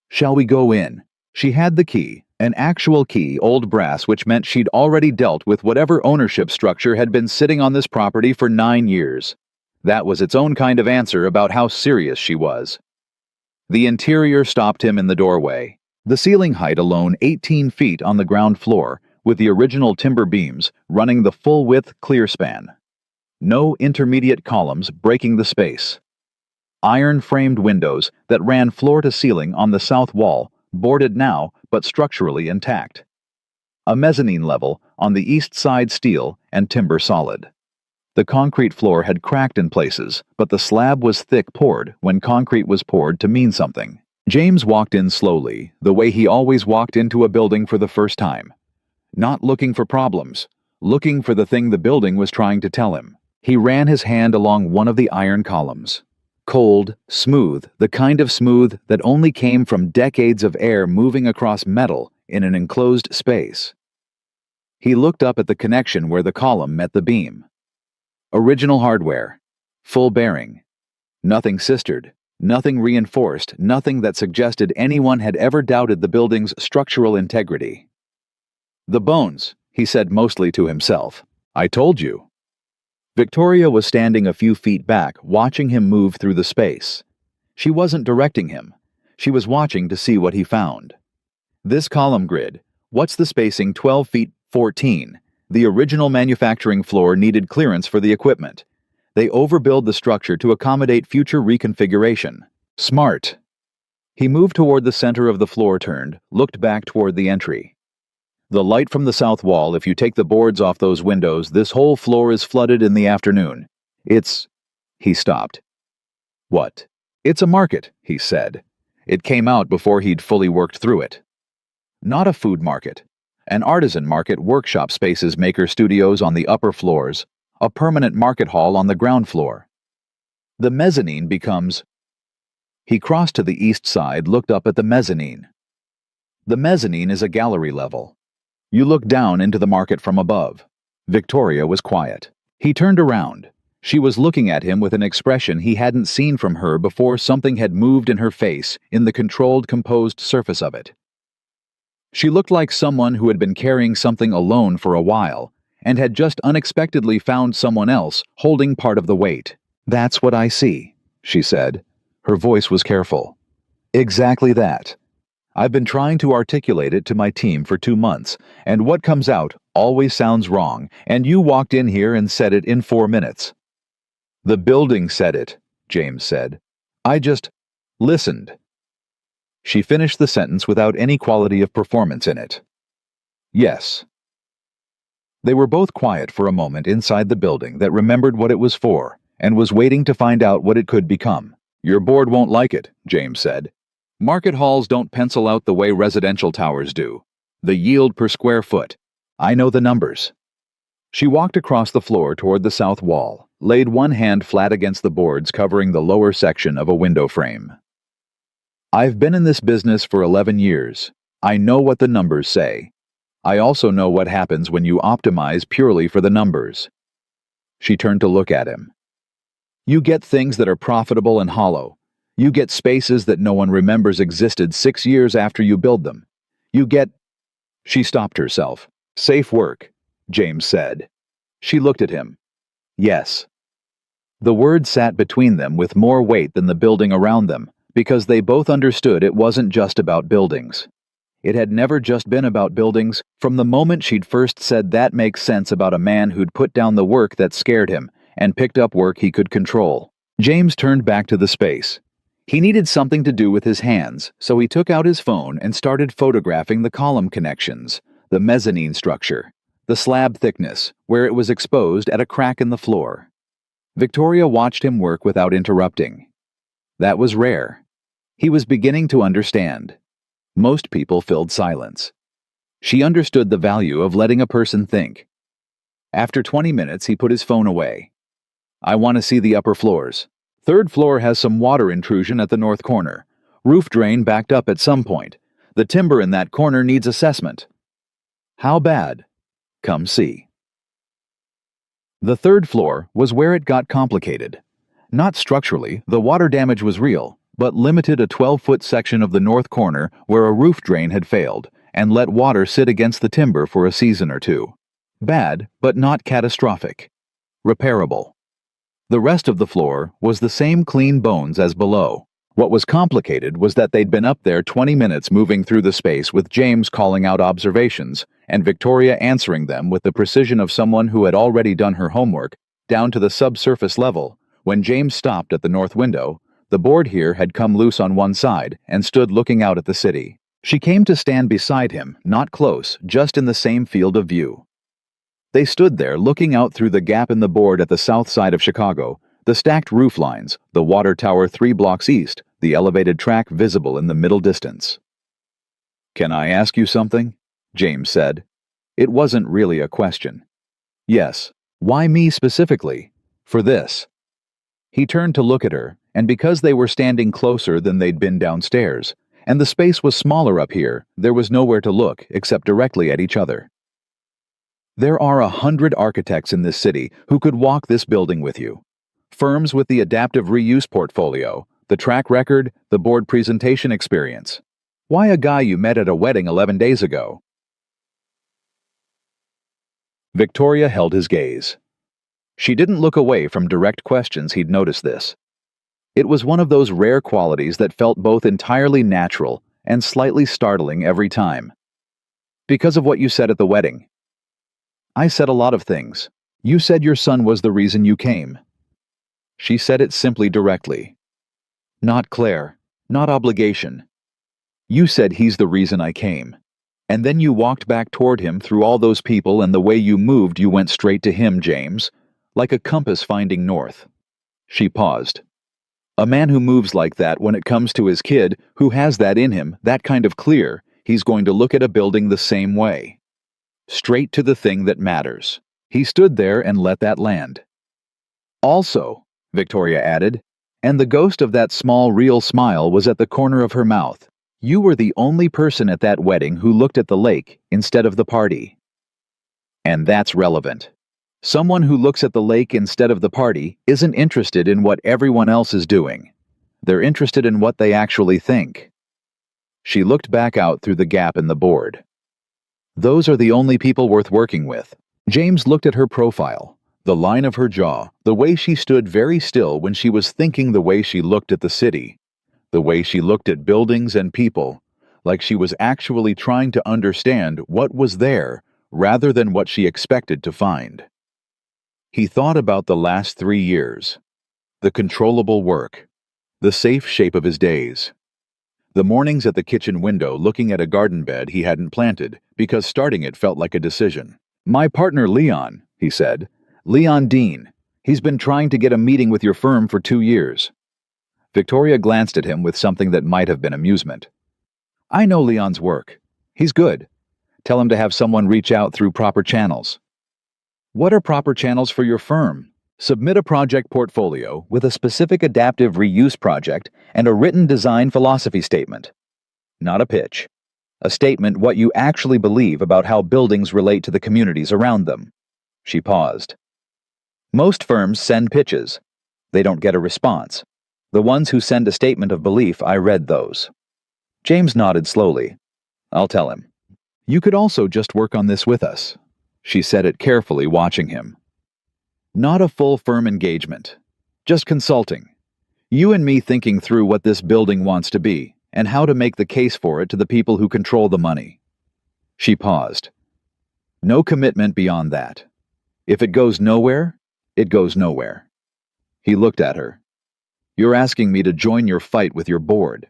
"Shall we go in?" She had the key, an actual key, old brass, which meant she'd already dealt with whatever ownership structure had been sitting on this property for 9 years. That was its own kind of answer about how serious she was. The interior stopped him in the doorway. The ceiling height alone 18 feet on the ground floor, with the original timber beams running the full-width clear span. No intermediate columns breaking the space. Iron-framed windows that ran floor to ceiling on the south wall, boarded now but structurally intact. A mezzanine level on the east side, steel and timber solid. The concrete floor had cracked in places, but the slab was thick poured when concrete was poured to mean something. James walked in slowly, the way he always walked into a building for the first time. Not looking for problems, looking for the thing the building was trying to tell him. He ran his hand along one of the iron columns. Cold, smooth, the kind of smooth that only came from decades of air moving across metal in an enclosed space. He looked up at the connection where the column met the beam. Original hardware. Full bearing. Nothing sistered, nothing reinforced, nothing that suggested anyone had ever doubted the building's structural integrity. "The bones," he said mostly to himself. "I told you." Victoria was standing a few feet back, watching him move through the space. She wasn't directing him. She was watching to see what he found. This column grid, what's the spacing? 12 feet 14. The original manufacturing floor needed clearance for the equipment. They overbuild the structure to accommodate future reconfiguration. Smart. He moved toward the center of the floor, turned, looked back toward the entry. "The light from the south wall, if you take the boards off those windows, this whole floor is flooded in the afternoon. It's..." He stopped. "What?" "It's a market," he said. It came out before he'd fully worked through it. "Not a food market. An artisan market, workshop spaces, maker studios on the upper floors, a permanent market hall on the ground floor. The mezzanine becomes..." He crossed to the east side, looked up at the mezzanine. "The mezzanine is a gallery level. You look down into the market from above." Victoria was quiet. He turned around. She was looking at him with an expression he hadn't seen from her before. Something had moved in her face, in the controlled, composed surface of it. She looked like someone who had been carrying something alone for a while, and had just unexpectedly found someone else holding part of the weight. "That's what I see," she said. Her voice was careful. "Exactly that. I've been trying to articulate it to my team for 2 months, and what comes out always sounds wrong, and you walked in here and said it in 4 minutes. "The building said it," James said. "I just listened." She finished the sentence without any quality of performance in it. "Yes." They were both quiet for a moment inside the building that remembered what it was for, and was waiting to find out what it could become. "Your board won't like it," James said. "Market halls don't pencil out the way residential towers do. The yield per square foot. I know the numbers." She walked across the floor toward the south wall, laid one hand flat against the boards covering the lower section of a window frame. "I've been in this business for 11 years. I know what the numbers say. I also know what happens when you optimize purely for the numbers." She turned to look at him. "You get things that are profitable and hollow. You get spaces that no one remembers existed 6 years after you build them. You get..." She stopped herself. "Safe work," James said. She looked at him. "Yes." The word sat between them with more weight than the building around them, because they both understood it wasn't just about buildings. It had never just been about buildings. From the moment she'd first said that makes sense about a man who'd put down the work that scared him and picked up work he could control. James turned back to the space. He needed something to do with his hands, so he took out his phone and started photographing the column connections, the mezzanine structure, the slab thickness, where it was exposed at a crack in the floor. Victoria watched him work without interrupting. That was rare. He was beginning to understand. Most people filled silence. She understood the value of letting a person think. After 20 minutes, he put his phone away. I want to see the upper floors. Third floor has some water intrusion at the north corner. Roof drain backed up at some point. The timber in that corner needs assessment. How bad? Come see. The third floor was where it got complicated. Not structurally, the water damage was real, but limited a 12-foot section of the north corner where a roof drain had failed and let water sit against the timber for a season or two. Bad, but not catastrophic. Repairable. The rest of the floor was the same clean bones as below. What was complicated was that they'd been up there 20 minutes moving through the space with James calling out observations and Victoria answering them with the precision of someone who had already done her homework, down to the subsurface level. When James stopped at the north window, the board here had come loose on one side and stood looking out at the city. She came to stand beside him, not close, just in the same field of view. They stood there looking out through the gap in the board at the south side of Chicago, the stacked roof lines, the water tower 3 blocks east, the elevated track visible in the middle distance. "Can I ask you something?" James said. It wasn't really a question. "Yes. Why me specifically? For this." He turned to look at her, and because they were standing closer than they'd been downstairs, and the space was smaller up here, there was nowhere to look except directly at each other. There are 100 architects in this city who could walk this building with you. Firms with the adaptive reuse portfolio, the track record, the board presentation experience. Why a guy you met at a wedding 11 days ago? Victoria held his gaze. She didn't look away from direct questions. He'd noticed this. It was one of those rare qualities that felt both entirely natural and slightly startling every time. Because of what you said at the wedding. I said a lot of things. You said your son was the reason you came. She said it simply, directly. Not Claire, not obligation. You said he's the reason I came. And then you walked back toward him through all those people, and the way you moved, you went straight to him, James, like a compass finding north. She paused. A man who moves like that when it comes to his kid, who has that in him, that kind of clear, he's going to look at a building the same way. Straight to the thing that matters. He stood there and let that land. Also, Victoria added, and the ghost of that small real smile was at the corner of her mouth, you were the only person at that wedding who looked at the lake instead of the party. And that's relevant. Someone who looks at the lake instead of the party isn't interested in what everyone else is doing. They're interested in what they actually think. She looked back out through the gap in the board. Those are the only people worth working with. James looked at her profile, the line of her jaw, the way she stood very still when she was thinking, the way she looked at the city, the way she looked at buildings and people, like she was actually trying to understand what was there rather than what she expected to find. He thought about the last 3 years, the controllable work, the safe shape of his days. The mornings at the kitchen window looking at a garden bed he hadn't planted because starting it felt like a decision. My partner Leon, he said. Leon Dean. He's been trying to get a meeting with your firm for 2 years. Victoria glanced at him with something that might have been amusement. I know Leon's work. He's good. Tell him to have someone reach out through proper channels. What are proper channels for your firm? Submit a project portfolio with a specific adaptive reuse project and a written design philosophy statement. Not a pitch. A statement what you actually believe about how buildings relate to the communities around them. She paused. Most firms send pitches. They don't get a response. The ones who send a statement of belief, I read those. James nodded slowly. I'll tell him. You could also just work on this with us. She said it carefully, watching him. Not a full firm engagement. Just consulting. You and me thinking through what this building wants to be, and how to make the case for it to the people who control the money. She paused. No commitment beyond that. If it goes nowhere, it goes nowhere. He looked at her. You're asking me to join your fight with your board.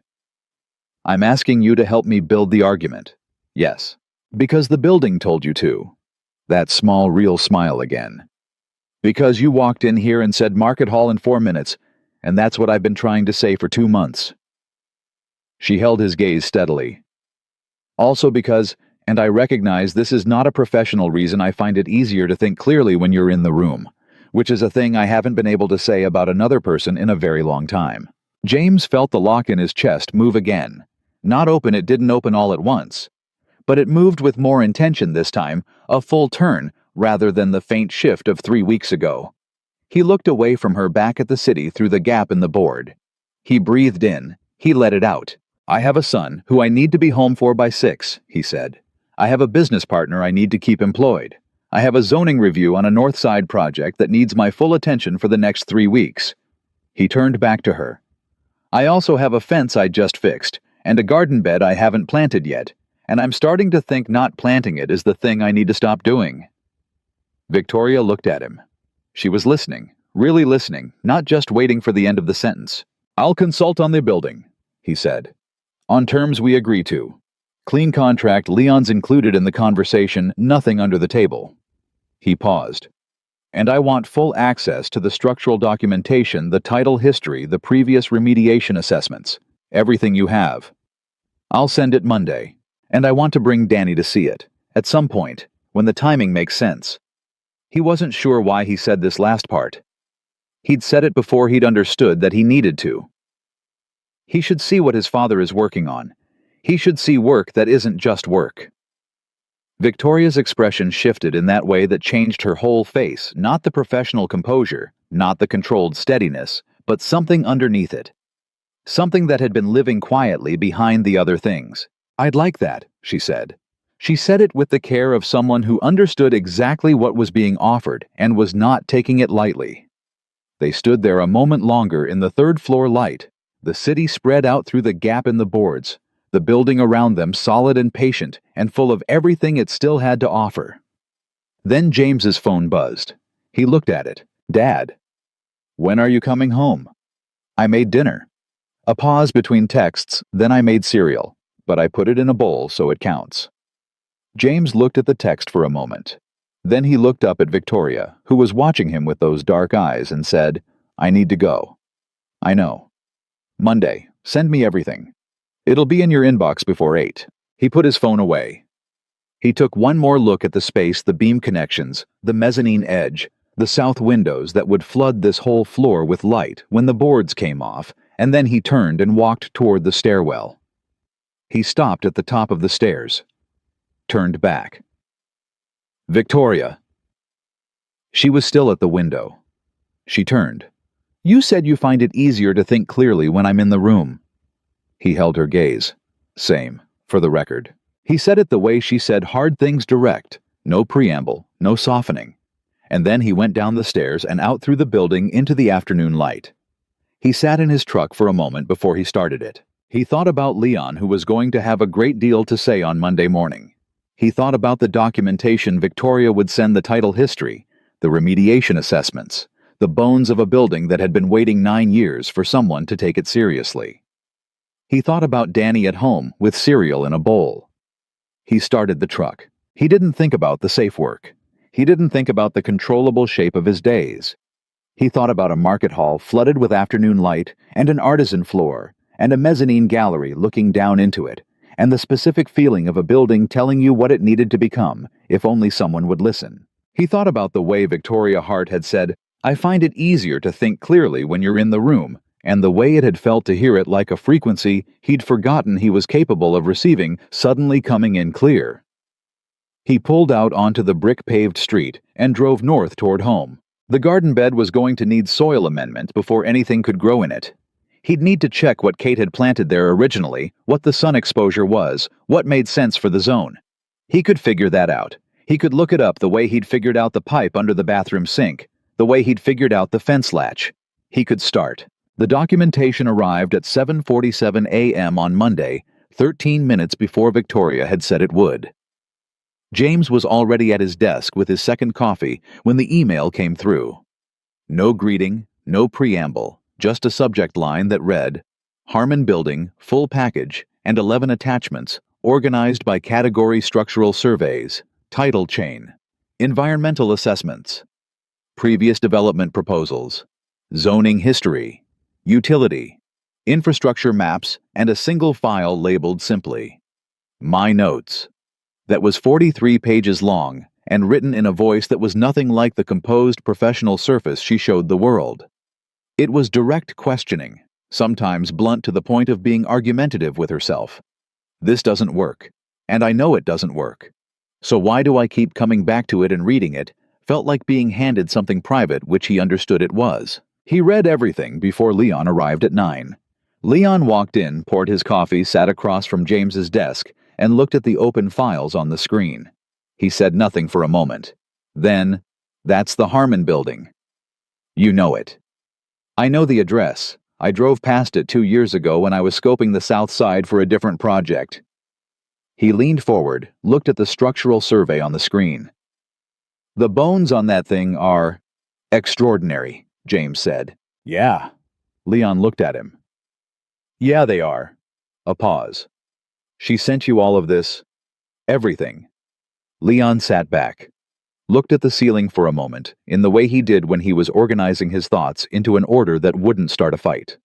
I'm asking you to help me build the argument. Yes. Because the building told you to. That small, real smile again. Because you walked in here and said market hall in 4 minutes, and that's what I've been trying to say for 2 months. She held his gaze steadily. Also because, and I recognize this is not a professional reason, I find it easier to think clearly when you're in the room, which is a thing I haven't been able to say about another person in a very long time. James felt the lock in his chest move again. Not open, it didn't open all at once. But it moved with more intention this time, a full turn, rather than the faint shift of 3 weeks ago. He looked away from her back at the city through the gap in the board. He breathed in. He let it out. I have a son who I need to be home for by 6, he said. I have a business partner I need to keep employed. I have a zoning review on a North Side project that needs my full attention for the next 3 weeks. He turned back to her. I also have a fence I just fixed, and a garden bed I haven't planted yet, and I'm starting to think not planting it is the thing I need to stop doing. Victoria looked at him. She was listening, really listening, not just waiting for the end of the sentence. I'll consult on the building, he said. On terms we agree to. Clean contract, Leon's included in the conversation, nothing under the table. He paused. And I want full access to the structural documentation, the title history, the previous remediation assessments, everything you have. I'll send it Monday, and I want to bring Danny to see it, at some point, when the timing makes sense. He wasn't sure why he said this last part. He'd said it before he'd understood that he needed to. He should see what his father is working on. He should see work that isn't just work. Victoria's expression shifted in that way that changed her whole face, not the professional composure, not the controlled steadiness, but something underneath it. Something that had been living quietly behind the other things. I'd like that, she said. She said it with the care of someone who understood exactly what was being offered and was not taking it lightly. They stood there a moment longer in the third-floor light, the city spread out through the gap in the boards, the building around them solid and patient and full of everything it still had to offer. Then James's phone buzzed. He looked at it. Dad. When are you coming home? I made dinner. A pause between texts, then I made cereal, but I put it in a bowl so it counts. James looked at the text for a moment. Then he looked up at Victoria, who was watching him with those dark eyes, and said, I need to go. I know. Monday, send me everything. It'll be in your inbox before 8. He put his phone away. He took one more look at the space, the beam connections, the mezzanine edge, the south windows that would flood this whole floor with light when the boards came off, and then he turned and walked toward the stairwell. He stopped at the top of the stairs. Turned back. Victoria. She was still at the window. She turned. You said you find it easier to think clearly when I'm in the room. He held her gaze. Same, for the record. He said it the way she said hard things direct, no preamble, no softening. And then he went down the stairs and out through the building into the afternoon light. He sat in his truck for a moment before he started it. He thought about Leon, who was going to have a great deal to say on Monday morning. He thought about the documentation Victoria would send, the title history, the remediation assessments, the bones of a building that had been waiting 9 years for someone to take it seriously. He thought about Danny at home with cereal in a bowl. He started the truck. He didn't think about the safe work. He didn't think about the controllable shape of his days. He thought about a market hall flooded with afternoon light and an artisan floor and a mezzanine gallery looking down into it, and the specific feeling of a building telling you what it needed to become if only someone would listen. He thought about the way Victoria Hart had said, I find it easier to think clearly when you're in the room, and the way it had felt to hear it like a frequency he'd forgotten he was capable of receiving suddenly coming in clear. He pulled out onto the brick-paved street and drove north toward home. The garden bed was going to need soil amendment before anything could grow in it. He'd need to check what Kate had planted there originally, what the sun exposure was, what made sense for the zone. He could figure that out. He could look it up the way he'd figured out the pipe under the bathroom sink, the way he'd figured out the fence latch. He could start. The documentation arrived at 7:47 a.m. on Monday, 13 minutes before Victoria had said it would. James was already at his desk with his second coffee when the email came through. No greeting, no preamble, just a subject line that read, Harmon Building, full package, and 11 attachments, organized by category structural surveys, title chain, environmental assessments, previous development proposals, zoning history, utility, infrastructure maps, and a single file labeled simply, My Notes. That was 43 pages long and written in a voice that was nothing like the composed professional surface she showed the world. It was direct questioning, sometimes blunt to the point of being argumentative with herself. This doesn't work, and I know it doesn't work. So why do I keep coming back to it and reading it? Felt like being handed something private which he understood it was. He read everything before Leon arrived at 9. Leon walked in, poured his coffee, sat across from James's desk, and looked at the open files on the screen. He said nothing for a moment. Then, that's the Harmon Building. You know it. I know the address. I drove past it 2 years ago when I was scoping the south side for a different project. He leaned forward, looked at the structural survey on the screen. The bones on that thing are extraordinary, James said. Yeah. Leon looked at him. Yeah, they are. A pause. She sent you all of this? Everything. Leon sat back, looked at the ceiling for a moment, in the way he did when he was organizing his thoughts into an order that wouldn't start a fight.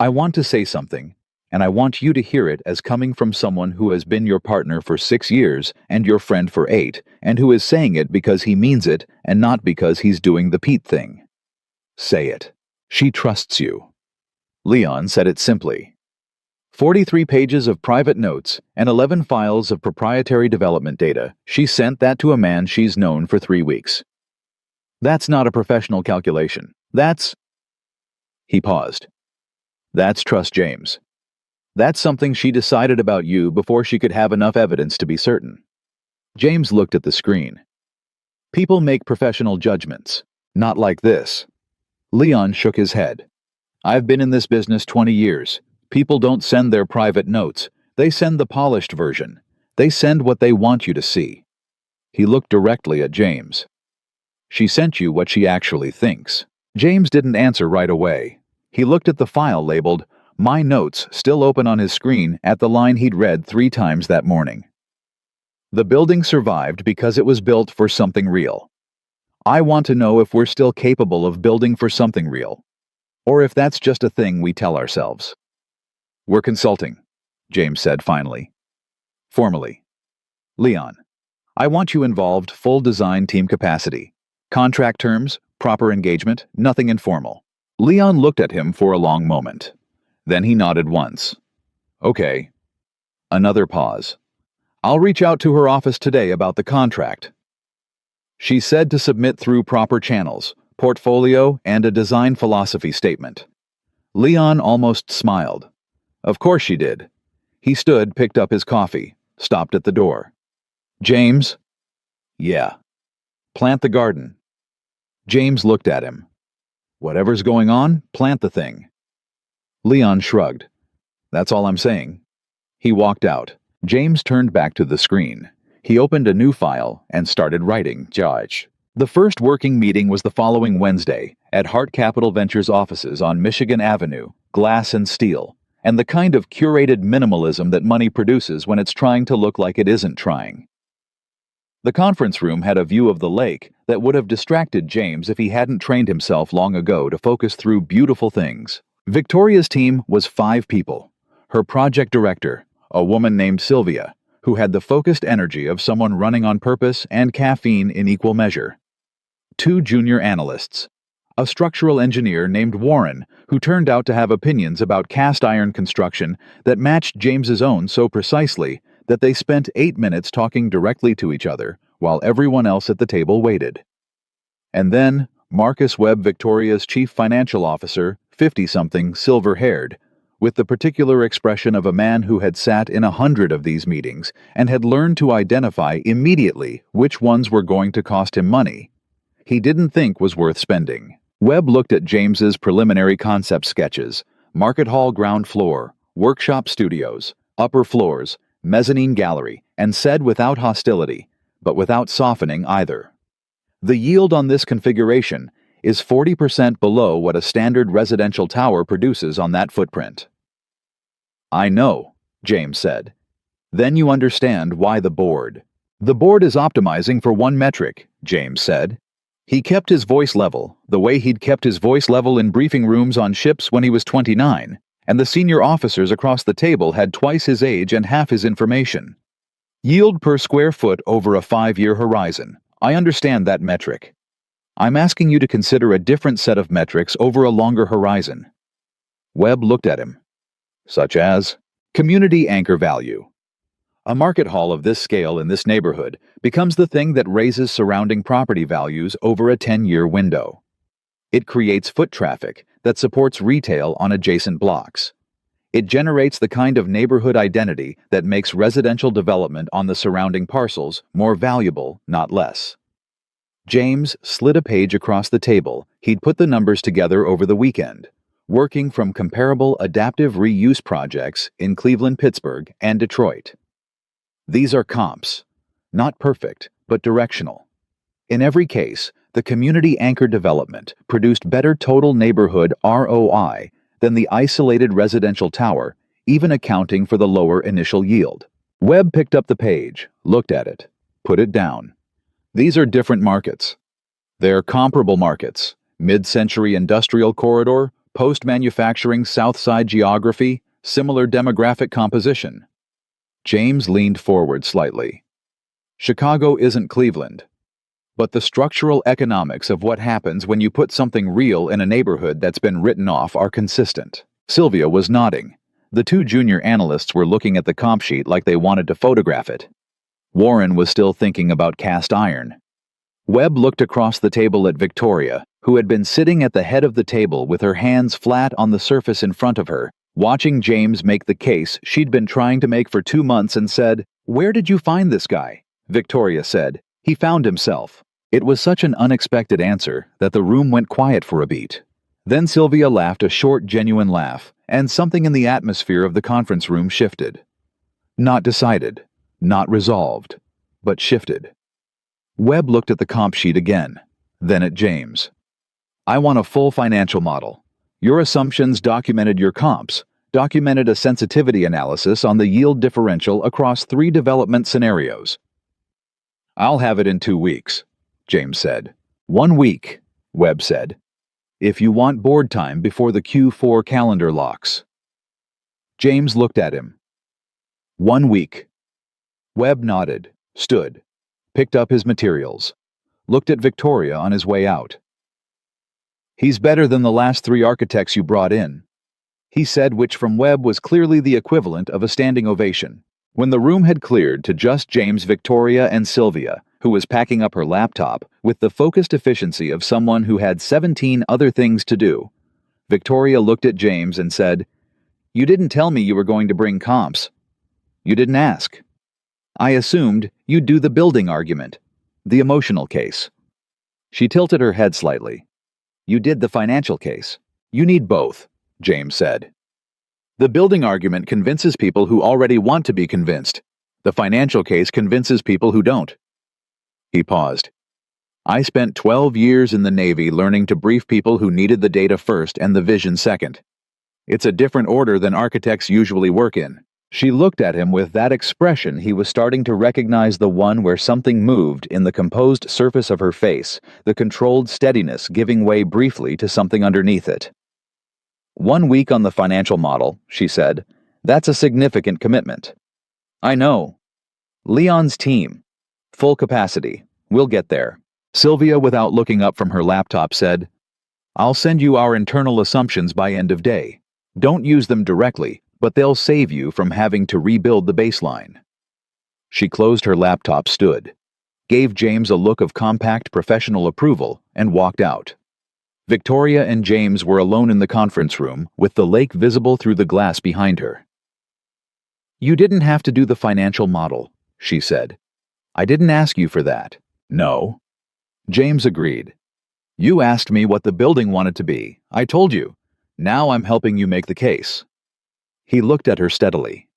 I want to say something, and I want you to hear it as coming from someone who has been your partner for 6 years and your friend for 8, and who is saying it because he means it and not because he's doing the Pete thing. Say it. She trusts you. Leon said it simply. 43 pages of private notes and 11 files of proprietary development data. She sent that to a man she's known for 3 weeks. That's not a professional calculation. That's... He paused. That's trust, James. That's something she decided about you before she could have enough evidence to be certain. James looked at the screen. People make professional judgments. Not like this. Leon shook his head. I've been in this business 20 years. People don't send their private notes. They send the polished version. They send what they want you to see. He looked directly at James. She sent you what she actually thinks. James didn't answer right away. He looked at the file labeled, My Notes, still open on his screen at the line he'd read 3 times that morning. The building survived because it was built for something real. I want to know if we're still capable of building for something real. Or if that's just a thing we tell ourselves. We're consulting, James said finally. Formally. Leon, I want you involved, full design team capacity. Contract terms, proper engagement, nothing informal. Leon looked at him for a long moment. Then he nodded once. Okay. Another pause. I'll reach out to her office today about the contract. She said to submit through proper channels, portfolio, and a design philosophy statement. Leon almost smiled. Of course she did. He stood, picked up his coffee, stopped at the door. James? Yeah. Plant the garden. James looked at him. Whatever's going on, plant the thing. Leon shrugged. That's all I'm saying. He walked out. James turned back to the screen. He opened a new file and started writing, Judge. The first working meeting was the following Wednesday at Hart Capital Ventures offices on Michigan Avenue, glass and steel, and the kind of curated minimalism that money produces when it's trying to look like it isn't trying. The conference room had a view of the lake that would have distracted James if he hadn't trained himself long ago to focus through beautiful things. Victoria's team was 5 people. Her project director, a woman named Sylvia, who had the focused energy of someone running on purpose and caffeine in equal measure. 2 junior analysts, a structural engineer named Warren, who turned out to have opinions about cast iron construction that matched James's own so precisely that they spent 8 minutes talking directly to each other while everyone else at the table waited. And then Marcus Webb, Victoria's chief financial officer, 50-something, silver-haired, with the particular expression of a man who had sat in 100 of these meetings and had learned to identify immediately which ones were going to cost him money he didn't think was worth spending. Webb looked at James's preliminary concept sketches: market hall ground floor, workshop studios, upper floors, mezzanine gallery, and said without hostility, but without softening either, "The yield on this configuration is 40% below what a standard residential tower produces on that footprint." "I know," James said. "Then you understand why the board." "The board is optimizing for one metric," James said. He kept his voice level, the way he'd kept his voice level in briefing rooms on ships when he was 29, and the senior officers across the table had twice his age and half his information. "Yield per square foot over a 5-year horizon. I understand that metric. I'm asking you to consider a different set of metrics over a longer horizon." Webb looked at him. "Such as?" "Community anchor value. A market hall of this scale in this neighborhood becomes the thing that raises surrounding property values over a 10-year window. It creates foot traffic that supports retail on adjacent blocks. It generates the kind of neighborhood identity that makes residential development on the surrounding parcels more valuable, not less." James slid a page across the table. He'd put the numbers together over the weekend, working from comparable adaptive reuse projects in Cleveland, Pittsburgh, and Detroit. "These are comps. Not perfect, but directional. In every case, the community anchor development produced better total neighborhood ROI than the isolated residential tower, even accounting for the lower initial yield." Webb picked up the page, looked at it, put it down. "These are different markets. They're comparable markets: mid-century industrial corridor, post-manufacturing South Side geography, similar demographic composition." James leaned forward slightly. "Chicago isn't Cleveland. But the structural economics of what happens when you put something real in a neighborhood that's been written off are consistent." Sylvia was nodding. The two junior analysts were looking at the comp sheet like they wanted to photograph it. Warren was still thinking about cast iron. Webb looked across the table at Victoria, who had been sitting at the head of the table with her hands flat on the surface in front of her, watching James make the case she'd been trying to make for 2 months, and said, "Where did you find this guy?" Victoria said, "He found himself." It was such an unexpected answer that the room went quiet for a beat. Then Sylvia laughed a short, genuine laugh, and something in the atmosphere of the conference room shifted. Not decided, not resolved, but shifted. Webb looked at the comp sheet again, then at James. "I want a full financial model. Your assumptions documented your comps, documented a sensitivity analysis on the yield differential across 3 development scenarios." "I'll have it in 2 weeks," James said. "1 week," Webb said. "If you want board time before the Q4 calendar locks." James looked at him. 1 week. Webb nodded, stood, picked up his materials, looked at Victoria on his way out. "He's better than the last 3 architects you brought in," he said, which from Webb was clearly the equivalent of a standing ovation. When the room had cleared to just James, Victoria, and Sylvia, who was packing up her laptop with the focused efficiency of someone who had 17 other things to do, Victoria looked at James and said, "You didn't tell me you were going to bring comps. You didn't ask. I assumed you'd do the building argument, the emotional case." She tilted her head slightly. "You did the financial case. You need both," James said. "The building argument convinces people who already want to be convinced. The financial case convinces people who don't." He paused. "I spent 12 years in the Navy learning to brief people who needed the data first and the vision second. It's a different order than architects usually work in." She looked at him with that expression he was starting to recognize, the one where something moved in the composed surface of her face, the controlled steadiness giving way briefly to something underneath it. 1 week on the financial model," she said. "That's a significant commitment." "I know. Leon's team. Full capacity. We'll get there." Sylvia, without looking up from her laptop, said, "I'll send you our internal assumptions by end of day. Don't use them directly, but they'll save you from having to rebuild the baseline." She closed her laptop, stood, gave James a look of compact professional approval, and walked out. Victoria and James were alone in the conference room, with the lake visible through the glass behind her. "You didn't have to do the financial model," she said. "I didn't ask you for that." "No." James agreed. You asked me what the building wanted to be. I told you. Now I'm helping you make the case. He looked at her steadily.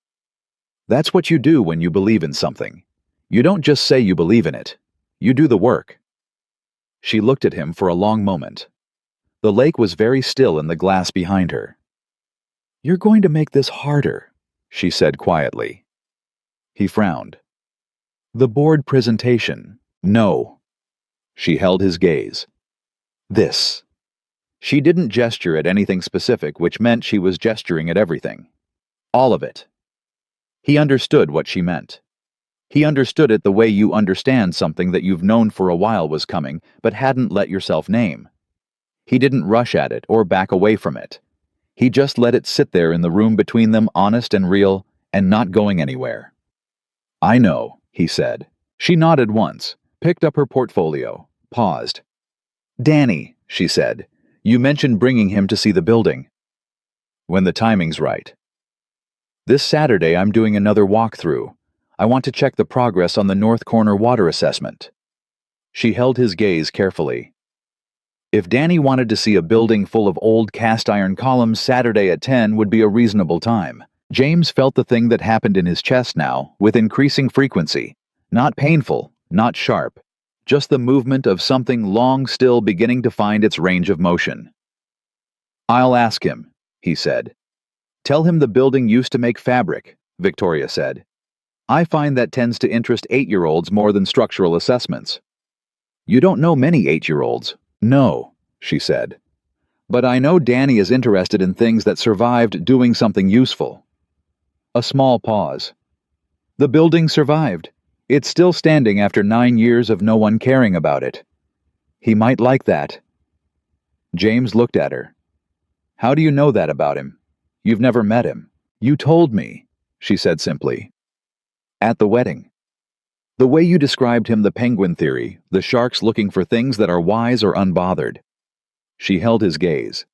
That's what you do when you believe in something. You don't just say you believe in it. You do the work. She looked at him for a long moment. The lake was very still in the glass behind her. You're going to make this harder, she said quietly. He frowned. The board presentation. No. She held his gaze. This. She didn't gesture at anything specific, which meant she was gesturing at everything. All of it. He understood what she meant. He understood it the way you understand something that you've known for a while was coming, but hadn't let yourself name. He didn't rush at it or back away from it. He just let it sit there in the room between them, honest and real, and not going anywhere. I know, he said. She nodded once, picked up her portfolio, paused. Danny, she said, you mentioned bringing him to see the building. When the timing's right. This Saturday I'm doing another walkthrough. I want to check the progress on the North Corner water assessment. She held his gaze carefully. If Danny wanted to see a building full of old cast-iron columns, Saturday at 10 would be a reasonable time. James felt the thing that happened in his chest now, with increasing frequency. Not painful, not sharp. Just the movement of something long still beginning to find its range of motion. I'll ask him, he said. Tell him the building used to make fabric, Victoria said. I find that tends to interest 8-year-olds more than structural assessments. You don't know many 8-year-olds. No, she said. But I know Danny is interested in things that survived doing something useful. A small pause. The building survived. It's still standing after 9 years of no one caring about it. He might like that. James looked at her. How do you know that about him? You've never met him. You told me, she said simply. At the wedding. The way you described him, the penguin theory, the sharks looking for things that are wise or unbothered. She held his gaze.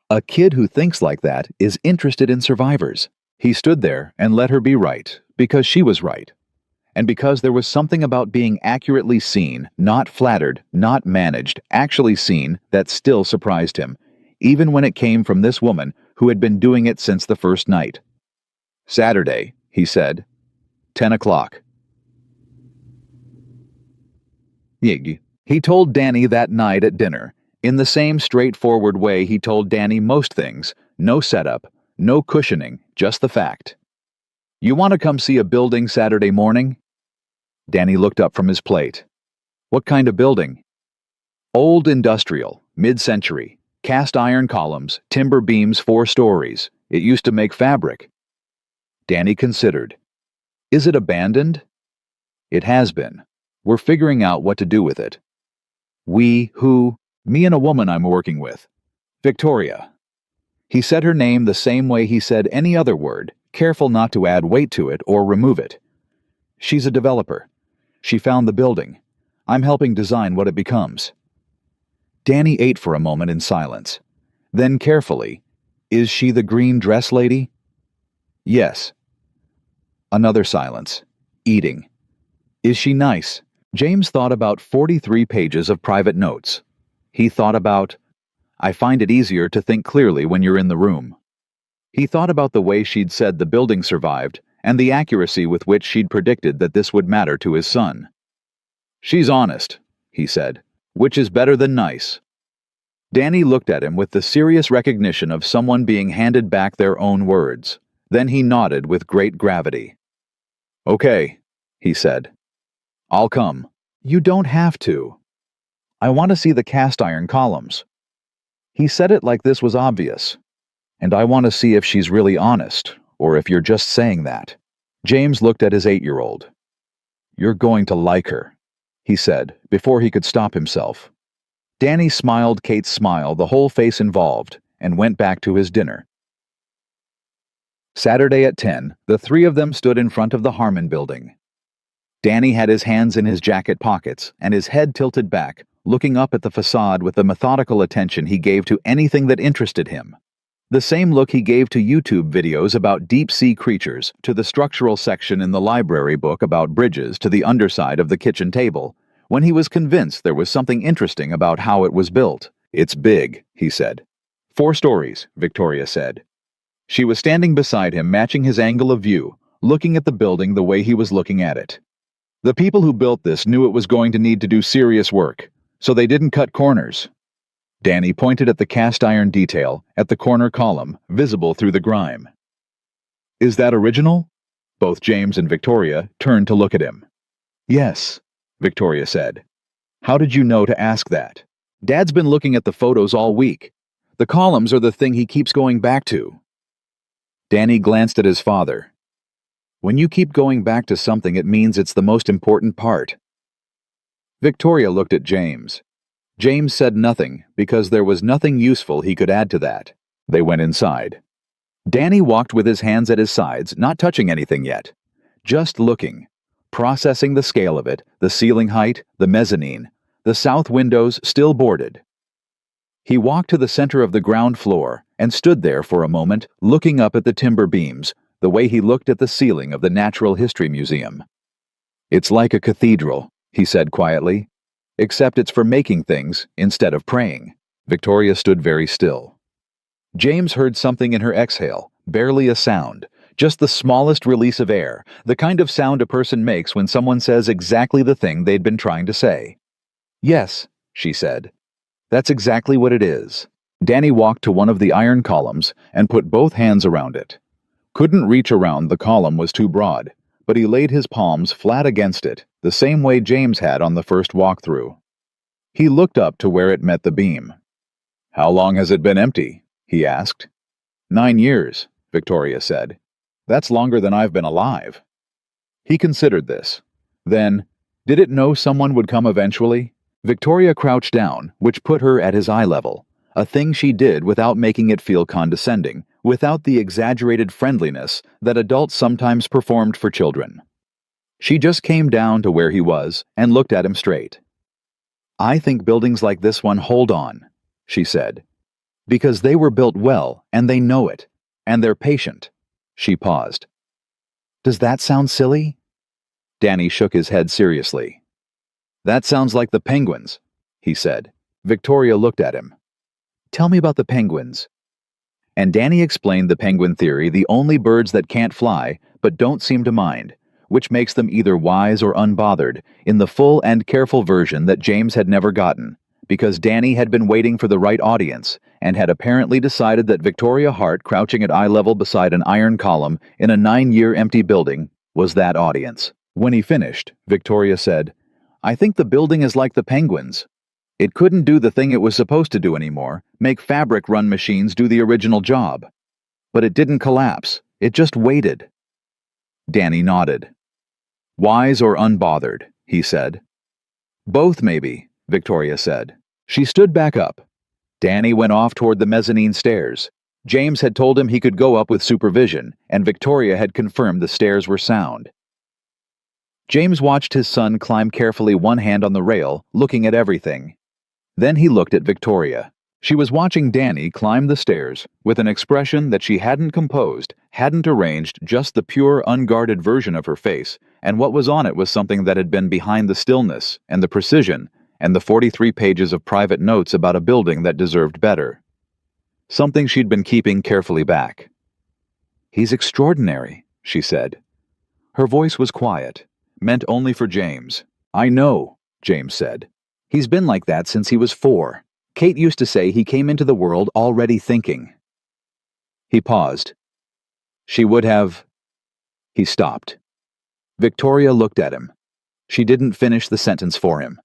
A kid who thinks like that is interested in survivors. He stood there and let her be right, because she was right. And because there was something about being accurately seen, not flattered, not managed, actually seen, that still surprised him, even when it came from this woman who had been doing it since the first night. Saturday, he said. 10 o'clock. He told Danny that night at dinner, in the same straightforward way he told Danny most things, no setup, no cushioning, just the fact. You want to come see a building Saturday morning? Danny looked up from his plate. What kind of building? Old industrial, mid-century, cast iron columns, timber beams 4 stories. It used to make fabric. Danny considered. Is it abandoned? It has been. We're figuring out what to do with it. We, who? Me and a woman I'm working with. Victoria. He said her name the same way he said any other word, careful not to add weight to it or remove it. She's a developer. She found the building. I'm helping design what it becomes. Danny ate for a moment in silence. Then carefully, is she the green dress lady? Yes. Another silence. Eating. Is she nice? James thought about 43 pages of private notes. He thought about, I find it easier to think clearly when you're in the room. He thought about the way she'd said the building survived, and the accuracy with which she'd predicted that this would matter to his son. She's honest, he said, which is better than nice. Danny looked at him with the serious recognition of someone being handed back their own words. Then he nodded with great gravity. Okay, he said. I'll come. You don't have to. I want to see the cast iron columns. He said it like this was obvious. And I want to see if she's really honest, or if you're just saying that. James looked at his 8-year-old. You're going to like her, he said, before he could stop himself. Danny smiled Kate's smile, the whole face involved, and went back to his dinner. Saturday at 10, the 3 of them stood in front of the Harmon building. Danny had his hands in his jacket pockets and his head tilted back, looking up at the facade with the methodical attention he gave to anything that interested him. The same look he gave to YouTube videos about deep-sea creatures, to the structural section in the library book about bridges, to the underside of the kitchen table, when he was convinced there was something interesting about how it was built. "It's big," he said. "4 stories," Victoria said. She was standing beside him, matching his angle of view, looking at the building the way he was looking at it. "The people who built this knew it was going to need to do serious work, so they didn't cut corners." Danny pointed at the cast iron detail at the corner column, visible through the grime. "Is that original?" Both James and Victoria turned to look at him. "Yes," Victoria said. "How did you know to ask that?" "Dad's been looking at the photos all week. The columns are the thing he keeps going back to." Danny glanced at his father. "When you keep going back to something, it means it's the most important part." Victoria looked at James. James said nothing because there was nothing useful he could add to that. They went inside. Danny walked with his hands at his sides, not touching anything yet. Just looking, processing the scale of it, the ceiling height, the mezzanine, the south windows still boarded. He walked to the center of the ground floor and stood there for a moment, looking up at the timber beams, the way he looked at the ceiling of the Natural History Museum. "It's like a cathedral," he said quietly, "except it's for making things instead of praying." Victoria stood very still. James heard something in her exhale, barely a sound, just the smallest release of air, the kind of sound a person makes when someone says exactly the thing they'd been trying to say. "Yes," she said. "That's exactly what it is." Danny walked to one of the iron columns and put both hands around it. Couldn't reach around, the column was too broad, but he laid his palms flat against it, the same way James had on the first walkthrough. He looked up to where it met the beam. "How long has it been empty?" he asked. 9 years, Victoria said. "That's longer than I've been alive." He considered this. Then, did it know someone would come eventually? Victoria crouched down, which put her at his eye level, a thing she did without making it feel condescending, without the exaggerated friendliness that adults sometimes performed for children. She just came down to where he was and looked at him straight. "I think buildings like this one hold on," she said, "because they were built well and they know it, and they're patient." She paused. "Does that sound silly?" Danny shook his head seriously. "That sounds like the penguins," he said. Victoria looked at him. "Tell me about the penguins." And Danny explained the penguin theory, the only birds that can't fly but don't seem to mind, which makes them either wise or unbothered, in the full and careful version that James had never gotten, because Danny had been waiting for the right audience and had apparently decided that Victoria Hart crouching at eye level beside an iron column in a 9-year empty building was that audience. When he finished, Victoria said, "I think the building is like the penguins. It couldn't do the thing it was supposed to do anymore, make fabric-run machines do the original job. But it didn't collapse, it just waited." Danny nodded. "Wise or unbothered," he said. "Both, maybe," Victoria said. She stood back up. Danny went off toward the mezzanine stairs. James had told him he could go up with supervision, and Victoria had confirmed the stairs were sound. James watched his son climb carefully, one hand on the rail, looking at everything. Then he looked at Victoria. She was watching Danny climb the stairs with an expression that she hadn't composed, hadn't arranged, just the pure, unguarded version of her face, and what was on it was something that had been behind the stillness and the precision and the 43 pages of private notes about a building that deserved better. Something she'd been keeping carefully back. "He's extraordinary," she said. Her voice was quiet, meant only for James. "I know," James said. "He's been like that since he was 4. Kate used to say he came into the world already thinking." He paused. "She would have—" He stopped. Victoria looked at him. She didn't finish the sentence for him.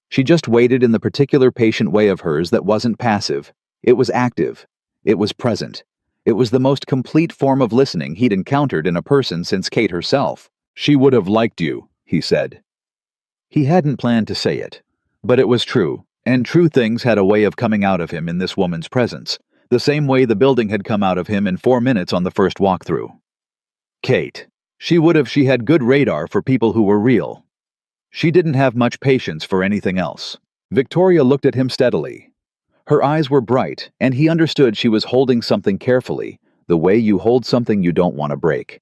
She just waited in the particular patient way of hers that wasn't passive. It was active. It was present. It was the most complete form of listening he'd encountered in a person since Kate herself. "She would have liked you," he said. He hadn't planned to say it, but it was true, and true things had a way of coming out of him in this woman's presence, the same way the building had come out of him in 4 minutes on the first walkthrough. Kate. She had good radar for people who were real. She didn't have much patience for anything else. Victoria looked at him steadily. Her eyes were bright, and he understood she was holding something carefully, the way you hold something you don't want to break.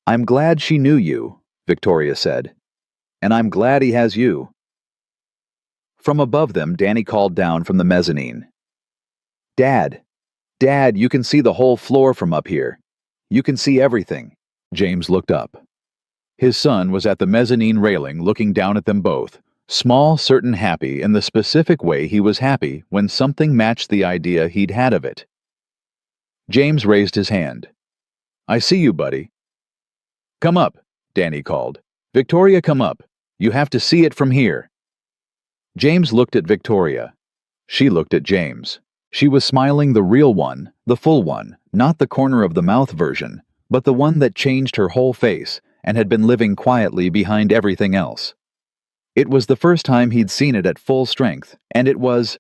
"I'm glad she knew you," Victoria said. And I'm glad he has you." From above them, Danny called down from the mezzanine. "Dad, Dad, you can see the whole floor from up here. You can see everything." James looked up. His son was at the mezzanine railing looking down at them both, small, certain, happy in the specific way he was happy when something matched the idea he'd had of it. James raised his hand. "I see you, buddy." "Come up," Danny called. "Victoria, come up. You have to see it from here." James looked at Victoria. She looked at James. She was smiling, the real one, the full one, not the corner of the mouth version, but the one that changed her whole face and had been living quietly behind everything else. It was the first time he'd seen it at full strength, and it was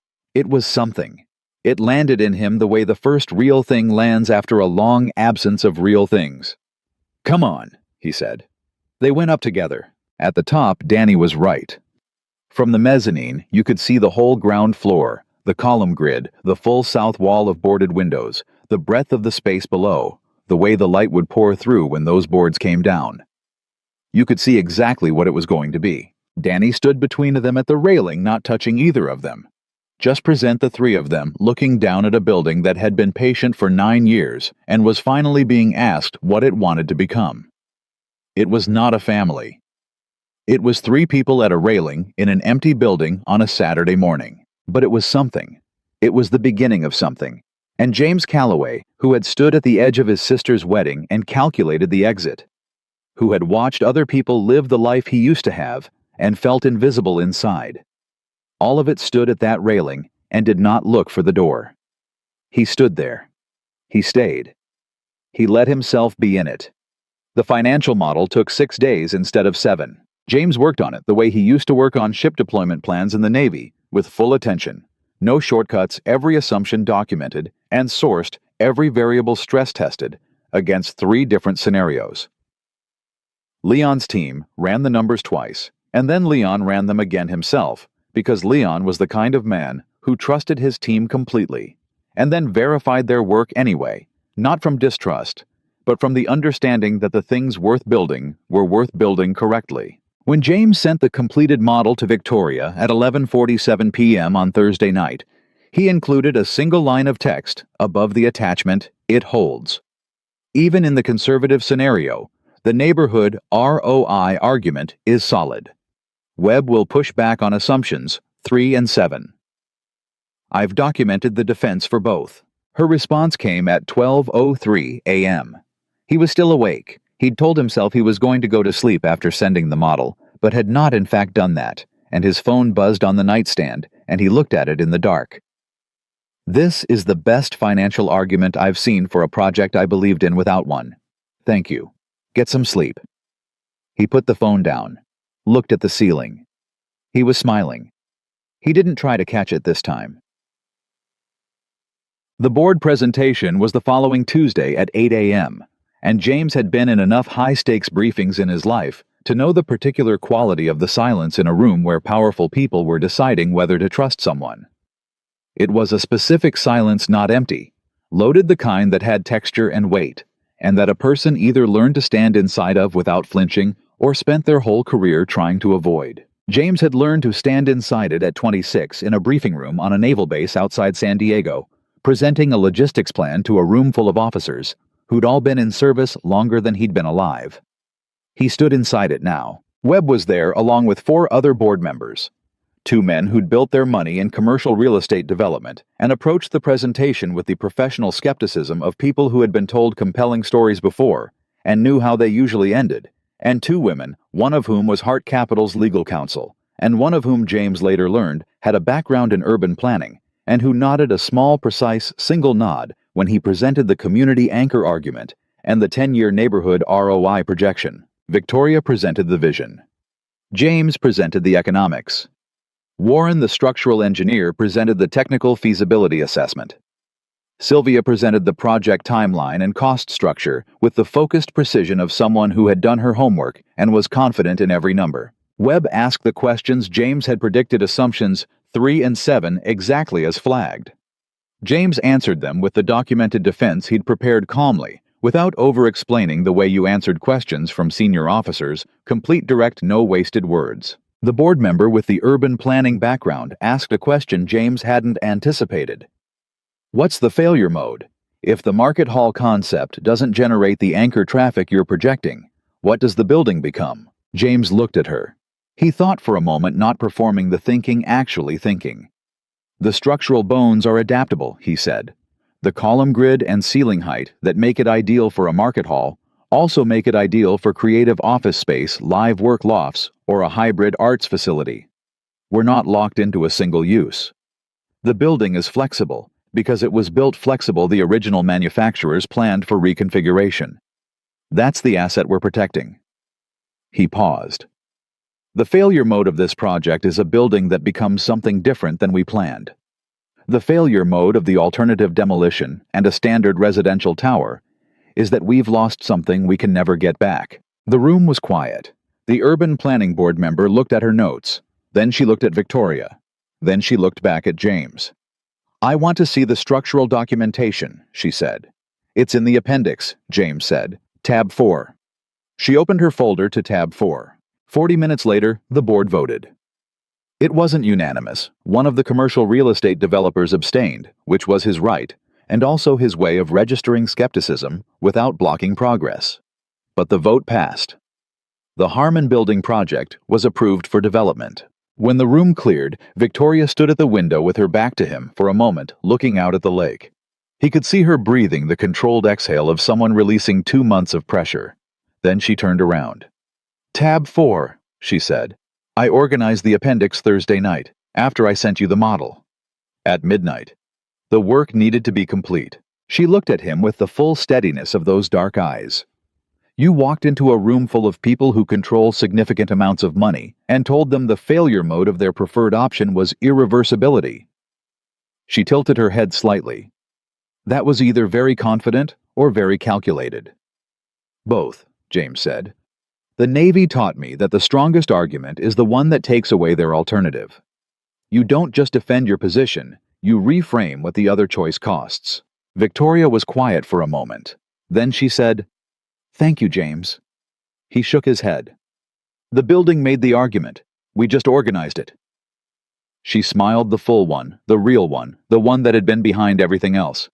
something. It landed in him the way the first real thing lands after a long absence of real things. "Come on," he said. They went up together. At the top, Danny was right. From the mezzanine, you could see the whole ground floor, the column grid, the full south wall of boarded windows, the breadth of the space below, the way the light would pour through when those boards came down. You could see exactly what it was going to be. Danny stood between them at the railing, not touching either of them. Just present the three of them looking down at a building that had been patient for 9 years and was finally being asked what it wanted to become. It was not a family. It was 3 people at a railing in an empty building on a Saturday morning. But it was something. It was the beginning of something. And James Calloway, who had stood at the edge of his sister's wedding and calculated the exit, who had watched other people live the life he used to have and felt invisible inside. All of it stood at that railing and did not look for the door. He stood there. He stayed. He let himself be in it. The financial model took 6 days instead of 7. James worked on it the way he used to work on ship deployment plans in the Navy, with full attention. No shortcuts, every assumption documented, and sourced, every variable stress tested, against 3 different scenarios. Leon's team ran the numbers twice, and then Leon ran them again himself, because Leon was the kind of man who trusted his team completely, and then verified their work anyway, not from distrust, but from the understanding that the things worth building were worth building correctly. When James sent the completed model to Victoria at 11:47 p.m. on Thursday night, he included a single line of text above the attachment, "It holds." Even in the conservative scenario, the neighborhood ROI argument is solid. Webb will push back on assumptions 3 and 7. "I've documented the defense for both." Her response came at 12:03 a.m. He was still awake. He'd told himself he was going to go to sleep after sending the model, but had not in fact done that, and his phone buzzed on the nightstand, and he looked at it in the dark. "This is the best financial argument I've seen for a project I believed in without one. Thank you. Get some sleep." He put the phone down, looked at the ceiling. He was smiling. He didn't try to catch it this time. The board presentation was the following Tuesday at 8 a.m., and James had been in enough high-stakes briefings in his life to know the particular quality of the silence in a room where powerful people were deciding whether to trust someone. It was a specific silence, not empty, loaded, the kind that had texture and weight, and that a person either learned to stand inside of without flinching or spent their whole career trying to avoid. James had learned to stand inside it at 26 in a briefing room on a naval base outside San Diego, presenting a logistics plan to a room full of officers who'd all been in service longer than he'd been alive. He stood inside it now. Webb was there along with 4 other board members, 2 men who'd built their money in commercial real estate development and approached the presentation with the professional skepticism of people who had been told compelling stories before and knew how they usually ended, and 2 women, one of whom was Hart Capital's legal counsel, and one of whom James later learned had a background in urban planning, and who nodded a small, precise, single nod when he presented the community anchor argument and the 10-year neighborhood ROI projection. Victoria presented the vision. James presented the economics. Warren, the structural engineer, presented the technical feasibility assessment. Sylvia presented the project timeline and cost structure with the focused precision of someone who had done her homework and was confident in every number. Webb asked the questions James had predicted, assumptions 3 and 7 exactly as flagged. James answered them with the documented defense he'd prepared calmly, Without over-explaining the way you answered questions from senior officers, complete direct no wasted words. The board member with the urban planning background asked a question James hadn't anticipated. What's the failure mode? If the market hall concept doesn't generate the anchor traffic you're projecting, what does the building become? James looked at her. He thought for a moment, not performing the thinking, actually thinking. The structural bones are adaptable, he said. The column grid and ceiling height that make it ideal for a market hall also make it ideal for creative office space, live work lofts, or a hybrid arts facility. We're not locked into a single use. The building is flexible because it was built flexible the original manufacturers planned for reconfiguration. That's the asset we're protecting. He paused. The failure mode of this project is a building that becomes something different than we planned. The failure mode of the alternative demolition and a standard residential tower is that we've lost something we can never get back. The room was quiet. The urban planning board member looked at her notes. Then she looked at Victoria. Then she looked back at James. I want to see the structural documentation, she said. It's in the appendix, James said. Tab 4. She opened her folder to tab 4. 40 minutes later, the board voted. It wasn't unanimous. One of the commercial real estate developers abstained, which was his right, and also his way of registering skepticism without blocking progress. But the vote passed. The Harmon Building project was approved for development. When the room cleared, Victoria stood at the window with her back to him for a moment, looking out at the lake. He could see her breathing the controlled exhale of someone releasing 2 months of pressure. Then she turned around. Tab 4, she said. I organized the appendix Thursday night, after I sent you the model. At midnight. The work needed to be complete. She looked at him with the full steadiness of those dark eyes. You walked into a room full of people who control significant amounts of money and told them the failure mode of their preferred option was irreversibility. She tilted her head slightly. That was either very confident or very calculated. Both, James said. The Navy taught me that the strongest argument is the one that takes away their alternative. You don't just defend your position, you reframe what the other choice costs. Victoria was quiet for a moment. Then she said, Thank you, James. He shook his head. The building made the argument. We just organized it. She smiled, the full one, the real one, the one that had been behind everything else.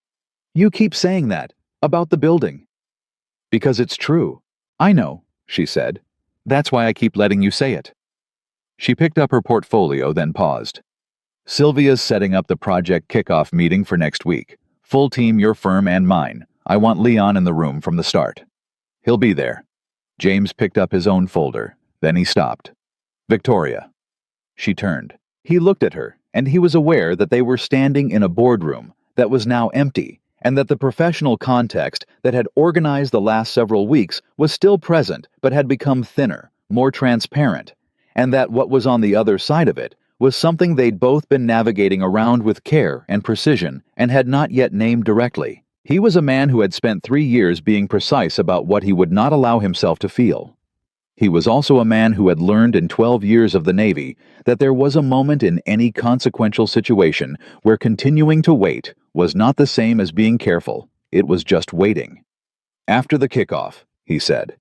You keep saying that, about the building. Because it's true. I know, she said. That's why I keep letting you say it. She picked up her portfolio, then paused. Sylvia's setting up the project kickoff meeting for next week. Full team, your firm and mine. I want Leon in the room from the start. He'll be there. James picked up his own folder. Then he stopped. Victoria. She turned. He looked at her, and he was aware that they were standing in a boardroom that was now empty, and that the professional context that had organized the last several weeks was still present but had become thinner, more transparent, and that what was on the other side of it was something they'd both been navigating around with care and precision and had not yet named directly. He was a man who had spent 3 years being precise about what he would not allow himself to feel. He was also a man who had learned in 12 years of the Navy that there was a moment in any consequential situation where continuing to wait was not the same as being careful. It was just waiting. After the kickoff, he said,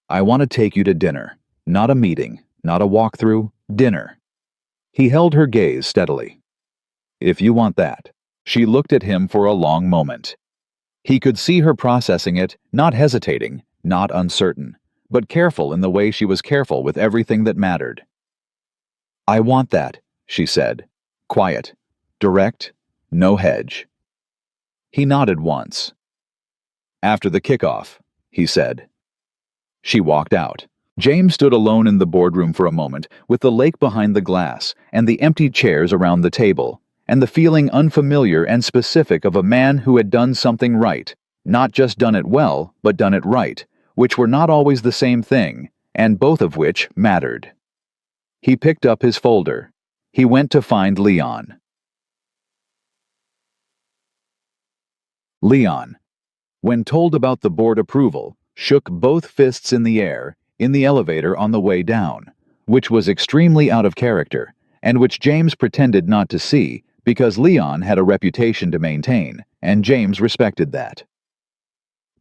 I want to take you to dinner. Not a meeting, not a walkthrough, dinner. He held her gaze steadily. If you want that. She looked at him for a long moment. He could see her processing it, not hesitating, not uncertain, but careful in the way she was careful with everything that mattered. I want that, she said. Quiet, direct, no hedge. He nodded once. After the kickoff, he said. She walked out. James stood alone in the boardroom for a moment, with the lake behind the glass and the empty chairs around the table, and the feeling unfamiliar and specific of a man who had done something right, not just done it well, but done it right, which were not always the same thing, and both of which mattered. He picked up his folder. He went to find Leon. Leon, when told about the board approval, shook both fists in the air in the elevator on the way down, which was extremely out of character, and which James pretended not to see because Leon had a reputation to maintain, and James respected that.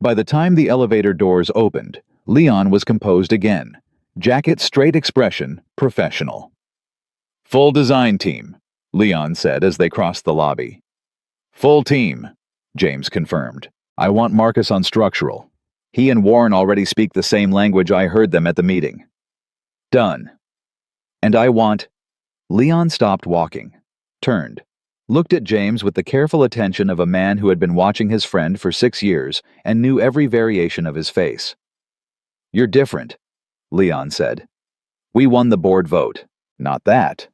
By the time the elevator doors opened, Leon was composed again. Jacket, straight expression, professional. "Full design team," Leon said as they crossed the lobby. "Full team," James confirmed. "I want Marcus on structural. He and Warren already speak the same language. I heard them at the meeting." "Done." "And I want—" Leon stopped walking, turned, looked at James with the careful attention of a man who had been watching his friend for 6 years and knew every variation of his face. "You're different," Leon said. "We won the board vote. Not that."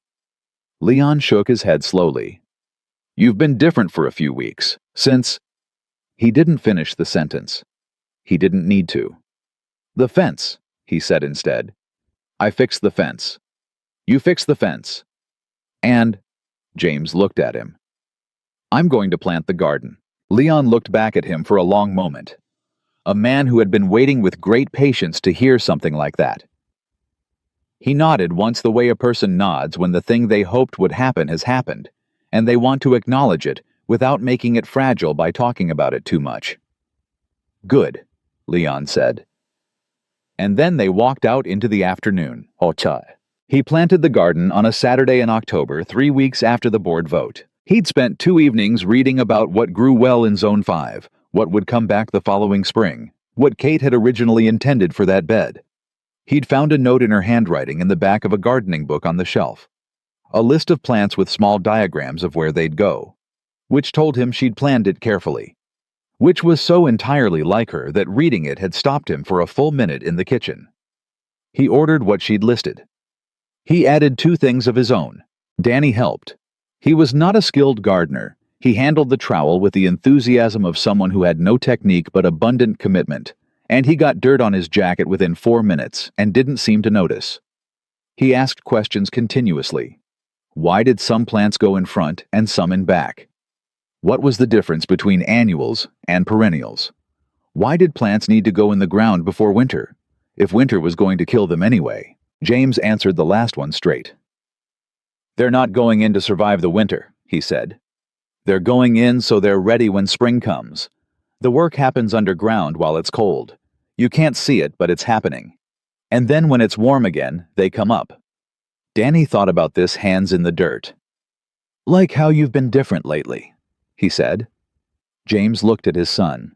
Leon shook his head slowly. "You've been different for a few weeks, since—" He didn't finish the sentence. He didn't need to. "The fence," he said instead. "I fixed the fence. You fixed the fence. And—" James looked at him. "I'm going to plant the garden." Leon looked back at him for a long moment. A man who had been waiting with great patience to hear something like that. He nodded once, the way a person nods when the thing they hoped would happen has happened, and they want to acknowledge it without making it fragile by talking about it too much. "Good," Leon said. And then they walked out into the afternoon. He planted the garden on a Saturday in October, 3 weeks after the board vote. He'd spent 2 evenings reading about what grew well in Zone 5, what would come back the following spring, what Kate had originally intended for that bed. He'd found a note in her handwriting in the back of a gardening book on the shelf. A list of plants with small diagrams of where they'd go, which told him she'd planned it carefully, which was so entirely like her that reading it had stopped him for a full minute in the kitchen. He ordered what she'd listed. He added 2 things of his own. Danny helped. He was not a skilled gardener. He handled the trowel with the enthusiasm of someone who had no technique but abundant commitment, and he got dirt on his jacket within 4 minutes and didn't seem to notice. He asked questions continuously. Why did some plants go in front and some in back? What was the difference between annuals and perennials? Why did plants need to go in the ground before winter, if winter was going to kill them anyway? James answered the last one straight. "They're not going in to survive the winter," he said. "They're going in so they're ready when spring comes. The work happens underground while it's cold. You can't see it, but it's happening. And then when it's warm again, they come up." Danny thought about this, hands in the dirt. "Like how you've been different lately," he said. James looked at his son.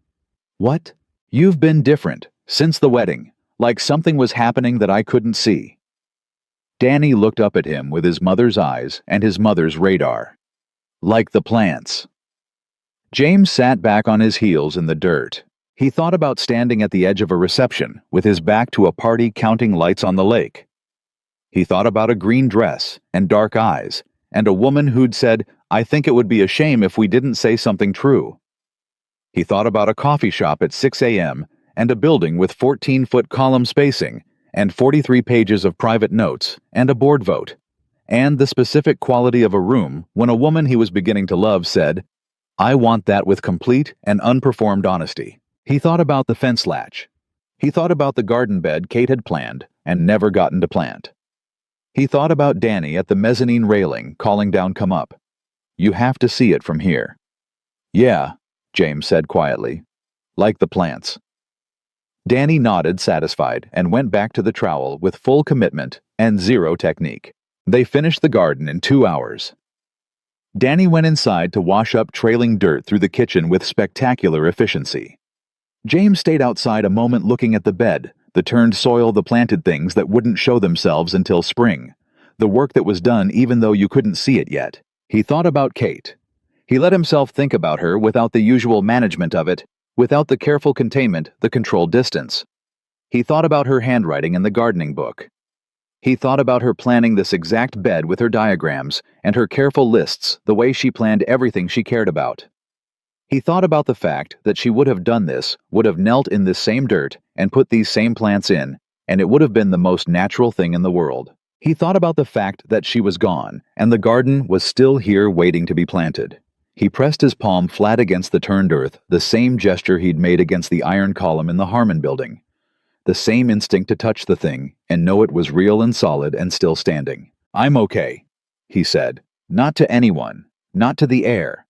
"What?" "You've been different, since the wedding, like something was happening that I couldn't see." Danny looked up at him with his mother's eyes and his mother's radar. "Like the plants." James sat back on his heels in the dirt. He thought about standing at the edge of a reception, with his back to a party counting lights on the lake. He thought about a green dress and dark eyes, and a woman who'd said, "I think it would be a shame if we didn't say something true." He thought about a coffee shop at 6 a.m. and a building with 14-foot column spacing and 43 pages of private notes and a board vote, and the specific quality of a room when a woman he was beginning to love said, "I want that," with complete and unperformed honesty. He thought about the fence latch. He thought about the garden bed Kate had planned and never gotten to plant. He thought about Danny at the mezzanine railing calling down, "Come up. You have to see it from here." "Yeah," James said quietly. "Like the plants." Danny nodded, satisfied, and went back to the trowel with full commitment and zero technique. They finished the garden in 2 hours. Danny went inside to wash up trailing dirt through the kitchen with spectacular efficiency. James stayed outside a moment looking at the bed, the turned soil, the planted things that wouldn't show themselves until spring, the work that was done even though you couldn't see it yet. He thought about Kate. He let himself think about her without the usual management of it, without the careful containment, the controlled distance. He thought about her handwriting in the gardening book. He thought about her planning this exact bed with her diagrams and her careful lists, the way she planned everything she cared about. He thought about the fact that she would have done this, would have knelt in this same dirt and put these same plants in, and it would have been the most natural thing in the world. He thought about the fact that she was gone, and the garden was still here waiting to be planted. He pressed his palm flat against the turned earth, the same gesture he'd made against the iron column in the Harmon building. The same instinct to touch the thing and know it was real and solid and still standing. "I'm okay," he said. Not to anyone, not to the air.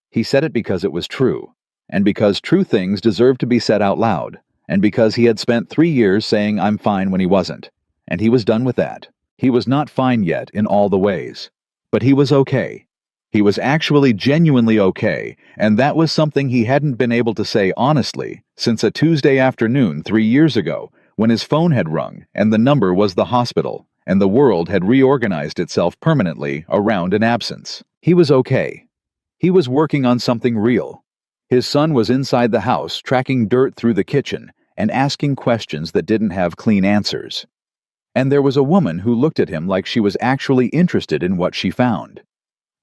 He said it because it was true. and because true things deserve to be said out loud, and because he had spent 3 years saying I'm fine when he wasn't, and he was done with that. He was not fine yet in all the ways, but he was okay. He was actually genuinely okay, and that was something he hadn't been able to say honestly since a Tuesday afternoon 3 years ago when his phone had rung and the number was the hospital, and the world had reorganized itself permanently around an absence. He was okay. He was working on something real. His son was inside the house tracking dirt through the kitchen and asking questions that didn't have clean answers. And there was a woman who looked at him like she was actually interested in what she found.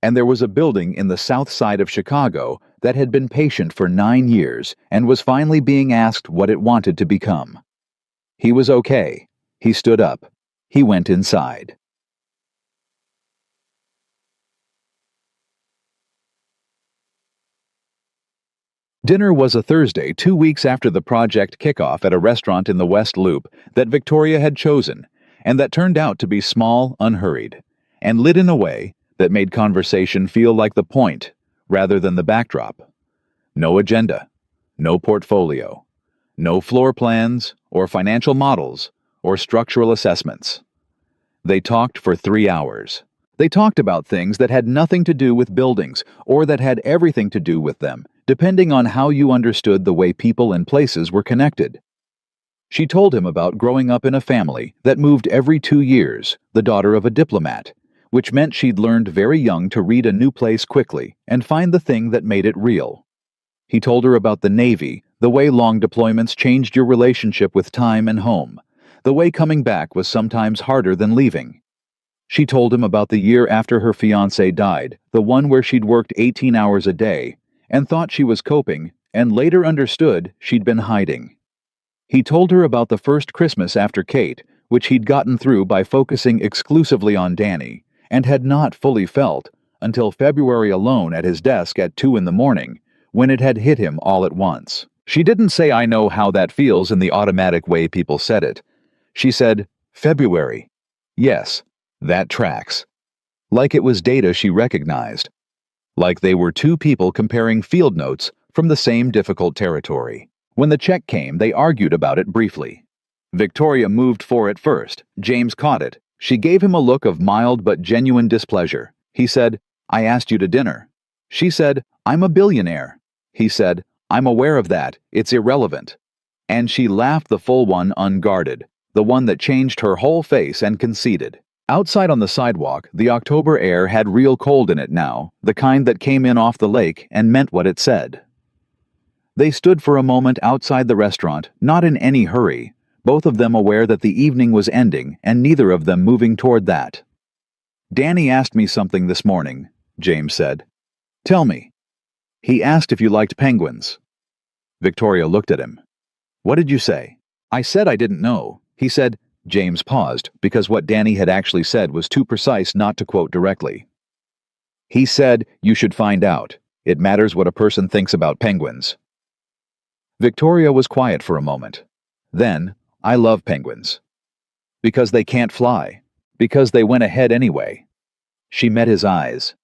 And there was a building in the south side of Chicago that had been patient for 9 years and was finally being asked what it wanted to become. He was okay. He stood up. He went inside. Dinner was a Thursday 2 weeks after the project kickoff at a restaurant in the West Loop that Victoria had chosen, and that turned out to be small, unhurried, and lit in a way that made conversation feel like the point rather than the backdrop. No agenda, no portfolio, no floor plans or financial models or structural assessments. They talked for 3 hours. They talked about things that had nothing to do with buildings or that had everything to do with them, depending on how you understood the way people and places were connected. She told him about growing up in a family that moved every 2 years, the daughter of a diplomat, which meant she'd learned very young to read a new place quickly and find the thing that made it real. He told her about the Navy, the way long deployments changed your relationship with time and home, the way coming back was sometimes harder than leaving. She told him about the year after her fiancé died, the one where she'd worked 18 hours a day, and thought she was coping, and later understood she'd been hiding. He told her about the first Christmas after Kate, which he'd gotten through by focusing exclusively on Danny, and had not fully felt until February alone at his desk at 2 in the morning, when it had hit him all at once. She didn't say I know how that feels in the automatic way people said it. She said, February. Yes, that tracks. Like it was data she recognized. Like they were two people comparing field notes from the same difficult territory. When the check came, they argued about it briefly. Victoria moved for it first. James caught it. She gave him a look of mild but genuine displeasure. He said, I asked you to dinner. She said, I'm a billionaire. He said, I'm aware of that. It's irrelevant. And she laughed the full one unguarded, the one that changed her whole face and conceded. Outside on the sidewalk, the October air had real cold in it now, the kind that came in off the lake and meant what it said. They stood for a moment outside the restaurant, not in any hurry, both of them aware that the evening was ending and neither of them moving toward that. Danny asked me something this morning, James said. Tell me. He asked if you liked penguins. Victoria looked at him. What did you say? I said I didn't know. He said. James paused, because what Danny had actually said was too precise not to quote directly. He said, you should find out. It matters what a person thinks about penguins. Victoria was quiet for a moment. Then, I love penguins. Because they can't fly. Because they went ahead anyway. She met his eyes.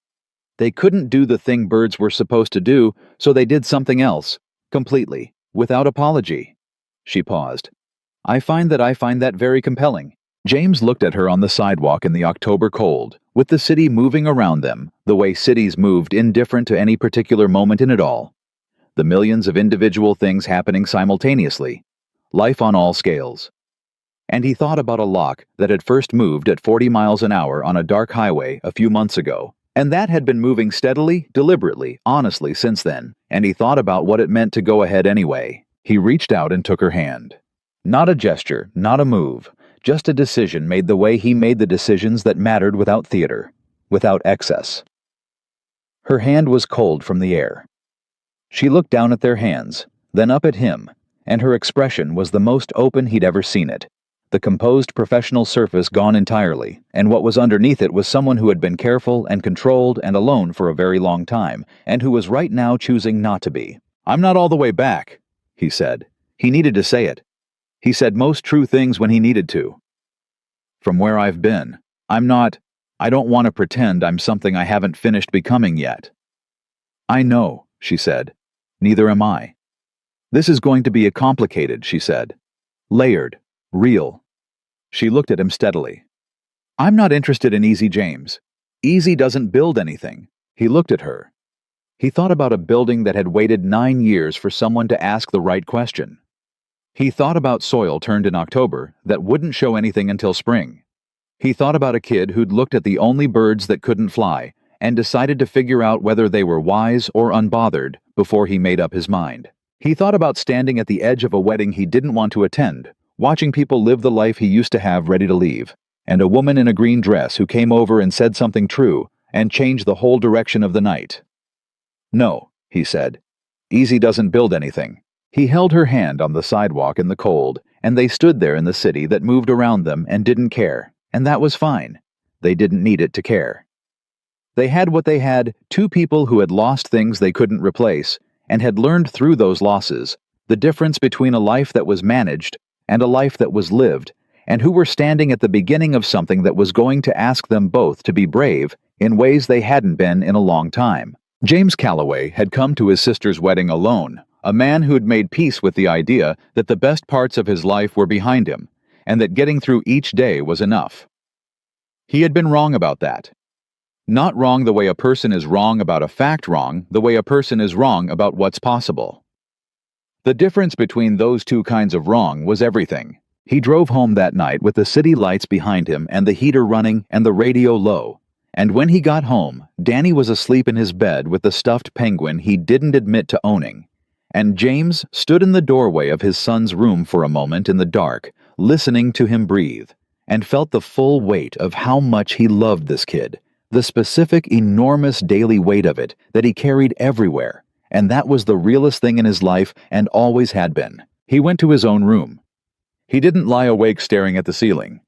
They couldn't do the thing birds were supposed to do, so they did something else, completely, without apology. She paused. I find that very compelling. James looked at her on the sidewalk in the October cold, with the city moving around them, the way cities moved indifferent to any particular moment in it all. The millions of individual things happening simultaneously. Life on all scales. And he thought about a lock that had first moved at 40 miles an hour on a dark highway a few months ago, and that had been moving steadily, deliberately, honestly since then, and he thought about what it meant to go ahead anyway. He reached out and took her hand. Not a gesture, not a move, just a decision made the way he made the decisions that mattered without theater, without excess. Her hand was cold from the air. She looked down at their hands, then up at him, and her expression was the most open he'd ever seen it. The composed professional surface gone entirely, and what was underneath it was someone who had been careful and controlled and alone for a very long time, and who was right now choosing not to be. I'm not all the way back, he said. He needed to say it. He said most true things when he needed to. From where I've been, I don't want to pretend I'm something I haven't finished becoming yet. I know, she said. Neither am I. This is going to be a complicated, she said. Layered. Real. She looked at him steadily. I'm not interested in easy, James. Easy doesn't build anything. He looked at her. He thought about a building that had waited 9 years for someone to ask the right question. He thought about soil turned in October that wouldn't show anything until spring. He thought about a kid who'd looked at the only birds that couldn't fly and decided to figure out whether they were wise or unbothered before he made up his mind. He thought about standing at the edge of a wedding he didn't want to attend, watching people live the life he used to have ready to leave, and a woman in a green dress who came over and said something true and changed the whole direction of the night. No, he said. Easy doesn't build anything. He held her hand on the sidewalk in the cold, and they stood there in the city that moved around them and didn't care, and that was fine. They didn't need it to care. They had what they had, two people who had lost things they couldn't replace, and had learned through those losses the difference between a life that was managed and a life that was lived, and who were standing at the beginning of something that was going to ask them both to be brave in ways they hadn't been in a long time. James Calloway had come to his sister's wedding alone, a man who had made peace with the idea that the best parts of his life were behind him, and that getting through each day was enough. He had been wrong about that. Not wrong the way a person is wrong about a fact, wrong the way a person is wrong about what's possible. The difference between those two kinds of wrong was everything. He drove home that night with the city lights behind him and the heater running and the radio low. And when he got home, Danny was asleep in his bed with the stuffed penguin he didn't admit to owning. And James stood in the doorway of his son's room for a moment in the dark, listening to him breathe, and felt the full weight of how much he loved this kid, the specific, enormous daily weight of it that he carried everywhere, and that was the realest thing in his life and always had been. He went to his own room. He didn't lie awake staring at the ceiling.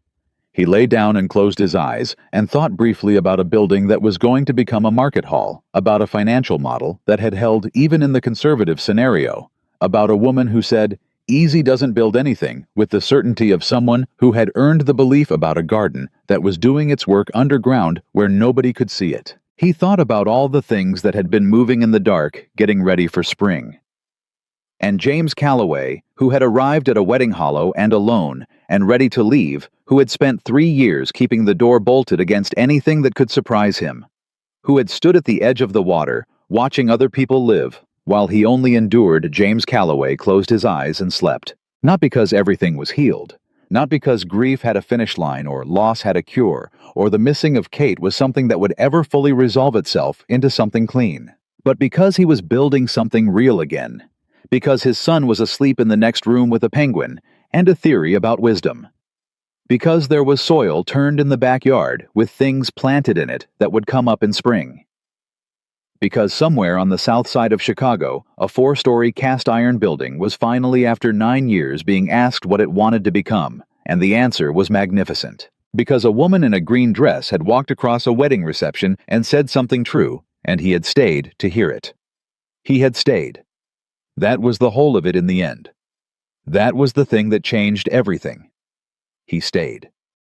He lay down and closed his eyes and thought briefly about a building that was going to become a market hall, about a financial model that had held even in the conservative scenario, about a woman who said, "Easy doesn't build anything," with the certainty of someone who had earned the belief about a garden that was doing its work underground where nobody could see it. He thought about all the things that had been moving in the dark, getting ready for spring. And James Calloway, who had arrived at a wedding hollow and alone, and ready to leave, who had spent 3 years keeping the door bolted against anything that could surprise him, who had stood at the edge of the water, watching other people live, while he only endured. James Calloway closed his eyes and slept. Not because everything was healed, not because grief had a finish line or loss had a cure, or the missing of Kate was something that would ever fully resolve itself into something clean, but because he was building something real again. Because his son was asleep in the next room with a penguin and a theory about wisdom. Because there was soil turned in the backyard with things planted in it that would come up in spring. Because somewhere on the south side of Chicago, a 4-story cast iron building was finally, after 9 years, being asked what it wanted to become, and the answer was magnificent. Because a woman in a green dress had walked across a wedding reception and said something true, and he had stayed to hear it. He had stayed. That was the whole of it in the end. That was the thing that changed everything. He stayed.